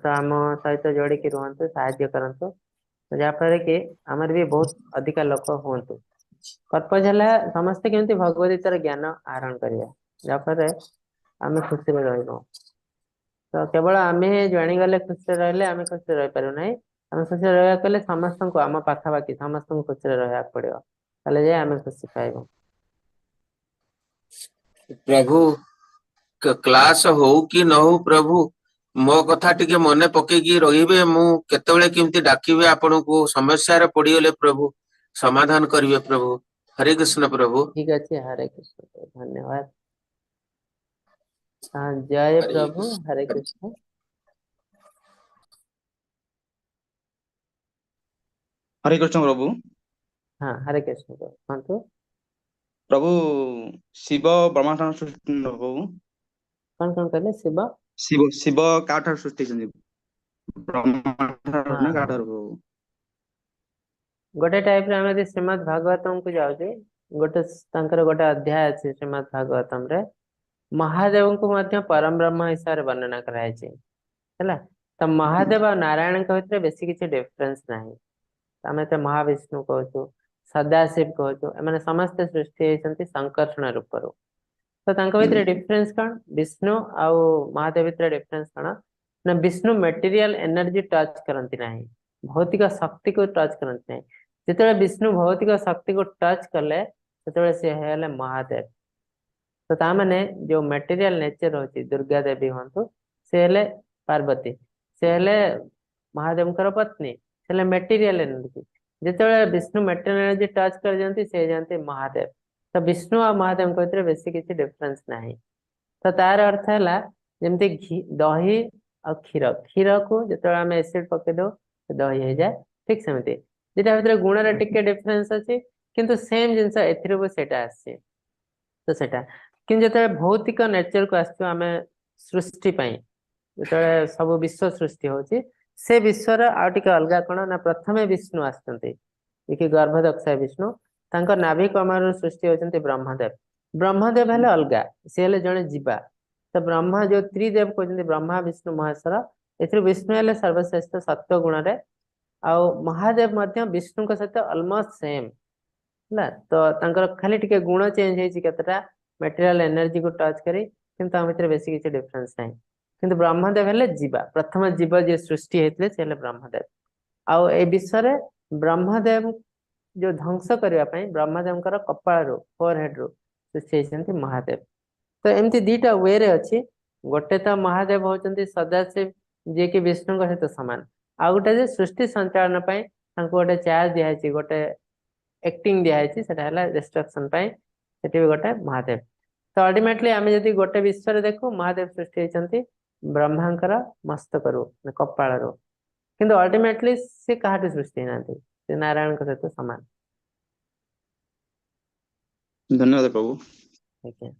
ତ ଆମ ସହିତ ଯୋଡିକି ରୁହନ୍ତୁ, ସାହାଯ୍ୟ କରନ୍ତୁ, ଯାହାଫଳରେ କି ଆମର ବି ବହୁତ ଅଧିକା ଲୋକ ହୁଅନ୍ତୁ। ପର୍ପଜ ହେଲା ସମସ୍ତେ କେମିତି ଭଗବତ ଗୀତାର ଜ୍ଞାନ ଆହରଣ କରିବା, ଯାହାଫଳରେ ଆମେ ଖୁସିରେ ରହିବୁ। ତ କେବଳ ଆମେ ଜାଣିଗଲେ ଖୁସିରେ ରହିଲେ ଆମେ ଖୁସିରେ ରହିପାରିବୁ ନାହିଁ। ଆମେ ଖୁସିରେ ରହିବାକୁ ହେଲେ ସମସ୍ତଙ୍କୁ, ଆମ ପାଖାପାଖି ସମସ୍ତଙ୍କୁ ଖୁସିରେ ରହିବାକୁ ପଡିବ, ତାହେଲେ ଯାଇ ଆମେ ଖୁସି ପାଇବୁ। ପ୍ରଭୁ କ୍ଲାସ ହଉ କି ନ ହଉ ପ୍ରଭୁ, ମୋ କଥା ଟିକେ ମନେ ପକେଇକି ରହିବେ। ମୁଁ କେତେବେଳେ କେମିତି ଡାକିବି ଆପଣଙ୍କୁ, ସମସ୍ୟାରେ ପଡିଗଲେ ପ୍ରଭୁ ସମାଧାନ କରିବେ ପ୍ରଭୁ। ହରେ କୃଷ୍ଣ ପ୍ରଭୁ। ଠିକ ଅଛି, ହରେ କୃଷ୍ଣ, ଧନ୍ୟବାଦ। ଜୟ ହରେ ପ୍ରଭୁ, କୃଷ୍ଣ। ହରେ କୃଷ୍ଣ। हरे कृष्ण प्रभु। हाँ, हरे कृष्ण कुहतु। प्रभु शिव ब्रह्मांड सृष्टि प्रभु कौन कौन कहले? शिव शिव शिव काठार सृष्टि ब्रह्मांड हाँ ना हाँ, काठार प्रभु गोटे टाइप रे आमे श्रीमद् भागवतम को जाउछे, गोटे तांकर गोटे अध्याय अछि श्रीमद् भागवतम रे, महादेव को मध्य परम ब्रह्म हिसाब से वर्णना कराई छै हैला। तो महादेव और नारायण के भितर बेसी किछि डिफरेंस नाही। आमे तो महाविष्णु कहछु, सदाशिव कहछु, एमाने समस्त सृष्टि हेचंती संकर्षण रूपरो। तो तांको भितर डिफरेंस कण, विष्णु आउ महादेव भितर डिफरेंस कण ना, विष्णु मटेरियल एनर्जी टच करंती नाही, भौतिक शक्ति को टच करंती नाही। जेतेबे विष्णु भौतिक शक्ति को टच कले सेतेबे से हेले महादेव। तो ता माने जो मटेरियल नेचर होची, दुर्गा देवी हंतु से हेले पार्वती, से हेले महादेवकर पत्नी, से हेले मटेरियल एनर्जी। जेतेबे विष्णु मटेरियल एनर्जी टच कर जानती से जानते महादेव। तो विष्णु और महादेव के भितर बेसी किछि डिफरेंस नाही। तो तार अर्थ है जमती घी दही और क्षीर, क्षीर को जो आम एसिड पकई दो दही हो जाए, ठीक सेमती जेटा भीतर गुण टिके डिफरेंस अच्छी, किंतु सेम जिनस एटा आसी। तो सेटा कि जो भौतिक नेचर को आम सृष्टि जो सब विश्व सृष्टि होची, से विश्वर आउ टिके अलगा कौन ना, प्रथमे विष्णु आसते कि गर्भदक्षा विष्णु, तांकर नाभि कमल सृष्टि होती ब्रह्मदेव। ब्रह्मदेव हेले अलगा, सी हेले जड़े जीवा। तो ब्रह्मा जो त्रिदेव कहते ब्रह्मा विष्णु महेश्वर, ए विष्णु हेले सर्वश्रेष्ठ सत्व गुण रे, आउ महादेव मध्य विष्णु के सहित ऑलमोस्ट सेम है। तो तांकर खाली टिके गुण चेंज होइछि, केतटा मटेरियल एनर्जी को टच करी, किंतु हम भीतर बेसी किछि डिफरेंस नाही। किंतु ब्रह्मदेव हेले जीवा, प्रथम जीव जे सृष्टि हेतले से हेले ब्रह्मदेव। आउ ए विश्व रे ब्रह्मदेव जो ध्वंस करने ब्रह्मदेव कपाल फोरहेड रु सृष्टि होती महादेव। तो एमती दीटा वे रे अछि गोटे तो महादेव होचंती सदाशिव जे कि विष्णु सहित समान आ गोटे जे सृष्टि संचालन पई तांको गोटे चार्ज दिया अछि गोटे एक्टिंग दिया अछि सेटा हला डिस्ट्रक्शन पई सेठी भी गोटे महादेव तो अल्टीमेटली आमे जदि गोटे विश्व रे देखु महादेव सृष्टि होचंती ब्रह्मांकर मस्तक रो कपाळ रो किंतु अल्टीमेटली से काहाटे सृष्टि नांती से नारायण सहित समान धन्यवाद प्रभु। ठीक है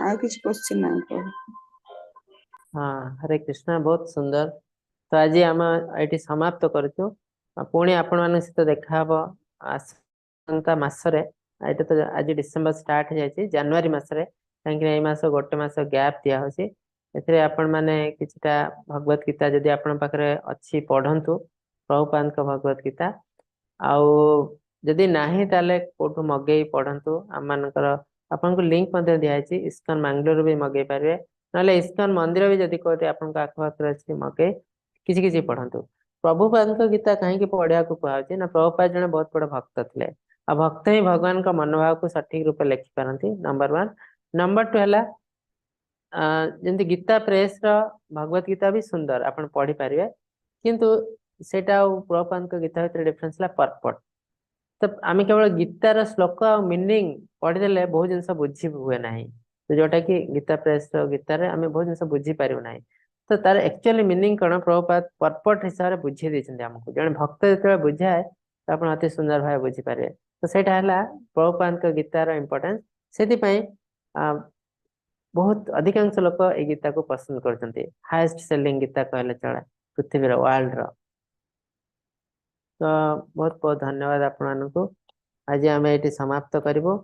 ଆଉ କିଛି क्वेश्चन ନାହିଁ ପ୍ରଭୁ। हाँ हरे कृष्णा बहुत सुंदर तो आज आम ये समाप्त करूँ पुणी आपण मान सहित देखा हम आसंता मसरे ये तो आज डिसेम्बर स्टार्ट हो जाए जनवरी मसरे कहीं मस गोटे मस गैप दिया होती आपण मैंने किछटा भगवत गीता जदि आपण पाखरे अच्छी पढ़ंतु प्रभुपाद भगवत गीता आउ जदि नाही ताले कोठु मगेई पढ़ंतु आम मानकर आपन को लिंक मध्य दिखाई इस्कन मैंगलोर भी मगे पारे ना इस्कन मंदिर भी जदि कोते आपन को आखपाखरे अच्छी मगे किसी किसी पढ़ंतु प्रभुपाद गीता कहीं पढ़िया को कहुचे ना प्रभुपाद जने बहुत बड़ा भक्त थे आ भक्त ही भगवान का मनोभाव को सठिक रूप लिखि पारती नंबर 1 नंबर 2 है जमी गीता प्रेस भगवत गीता भी सुंदर आपन पढ़ी पारे किंतु सेटा प्रभुपाद गीता भीतर डिफरेंस है पर्पट तो आम केवल गीतार श्लोक मीनिंग पढ़ीदे बहुत जिन बुझी हुए ना तो जोटा कि गीता प्रेस गीतार आम बहुत जिन बुझी पारू ना तो तार एक्चुअली मीनिंग कौन प्रभुपाद पर्पट हिसाब से बुझे देते आमको जड़े भक्त जो बुझाए तो आप अति सुंदर भाव बुझीपारे तो सहीटा है प्रभुपाद गीतार इम्पोर्टेंस से बहुत अधिकांश लोक ये गीता को पसंद करते हाईएस्ट सेलिंग गीता कहले चले पृथ्वी वर्ल्ड रो तो बहुत बहुत धन्यवाद आपको आज आम ये समाप्त करूँ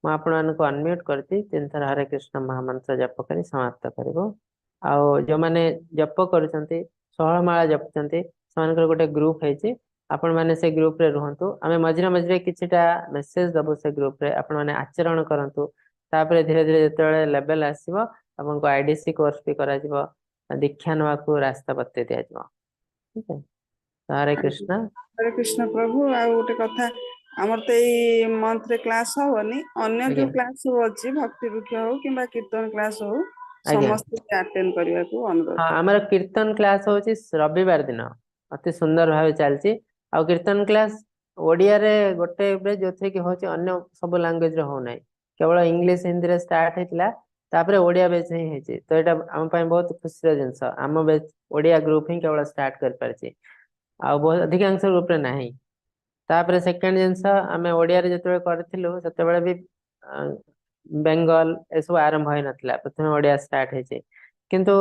मुझे अनम्यूट करती 3 थर हरे कृष्ण महामंत्र जप कर समाप्त करूँ आउ जो मैंने जप कर 16 माला जपुंट से गोटे ग्रुप है आपण मैंने से ग्रुप रे रुहतु आम मझे मझे किछिटा मेसेज दबु से ग्रुप रे आपण मैंने आचरण करंतु तापर धीरे धीरे जो लेवल आसो आपको आईडीसी कोर्स भी करा दीक्षा नवा को रास्ता बते दिया ठीक है हरे कृष्ण प्रभु आ गोटे कथा आमर तो ये मंथ रे क्लास होनी अन्य जो क्लास हो अछि भक्ति वृक्ष हो किबा कीर्तन क्लास हो समस्त अटेंड करबा को अनुरोध हाँ आमर कीर्तन क्लास होची रविवार दिन अति सुंदर भाव चलची आ कीर्तन क्लास ओडिया रे गोटे जो थे कि होची अन्य सब लैंग्वेज रे हो नै केवल इंग्लिश हिंदी रे स्टार्ट हेतला तापरे ओडिया बैच ही हेची तो एटा हम पय बहुत खुशी रे जिंस आम बैच ओडिया ग्रुप ही केवल स्टार्ट कर परची आ बहुत अधिकांश ग्रुप रे नाही तापरे सेकंड जिंस आमे ओडिया रे जतबे करथिलु सेतबेले भी बेंगल ए सब आरंभ होई नथला प्रथम ओडिया स्टार्ट हेची किंतु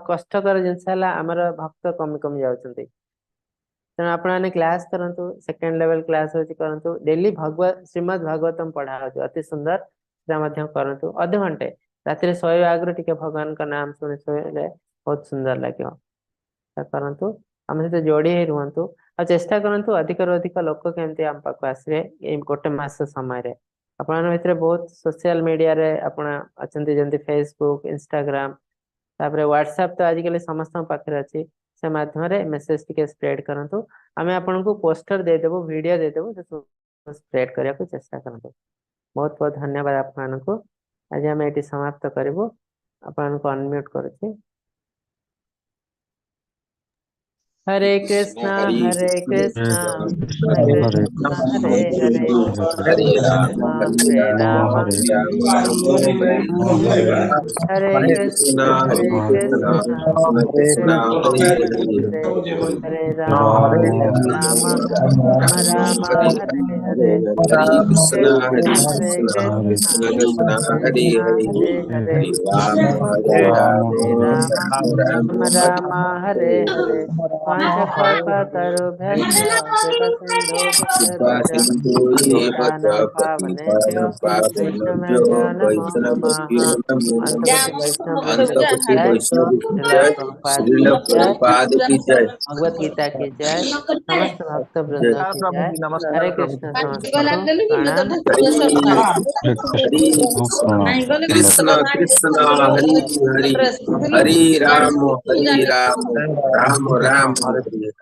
कष्टकर जिनस आमर भक्त कमी कमी जाउछंती तेणु आपने क्लास करंतु सेकंड लेवल क्लास होची करंतु डेली भगवत श्रीमद् भागवतम पढ़ा होची अति सुंदर सेटा मध्यम करंतु आधे घंटे रात्रि सोए आगु टिके भगवान का नाम सुने सोए बहुत सुंदर लगे करंतु आम सहित जोड़ी ही रुहतु आ चेष्टा करंतु अधिक अधिक लोक केमती आम पाक आसवे गोटे मास समय आपण भितर बहुत सोशल मीडिया रे आपण अछंती जंती फेसबुक इंस्टाग्राम तापरे व्हाट्सएप तो आजिकल समस्त पाखे अच्छी से माध्यम मेसेज टिके स्प्रेड करंतु आमे आपन को पोस्टर दे देबो वीडियो दे देबो से स्प्रेड करिया को चेष्टा करंतु बहुत बहुत धन्यवाद आपन को आज हम एटी समाप्त करबो आपन को अनम्यूट करछि हरे कृष्णा हरे कृष्णा कृष्ण हरे हरे हरे हरे राम हरे कृष्णा कृष्ण हरे हरे राम राम राम हरे हरे कृष्ण हरे कृष्ण कृष्ण हरे हरे हरे राम राम हरे हरे पंचकल्पतरुभ्यश्च कृतसिन्धुभ्यश्च पतितानां पावनेभ्यो वैष्णवेभ्यो नमो नमः। अंतपति वैष्णव की जय, श्रील प्रभुपाद की जय, भगवत गीता की जय, समस्त भक्त वृंद जय की प्रभु जय। जी, नमस्कार हरे प्रभु कृष्ण जी। समस्त को प्रणाम। हरि कृष्ण कृष्ण हरि हरि, हरि राम राम जय राम राम राम हरे हरि।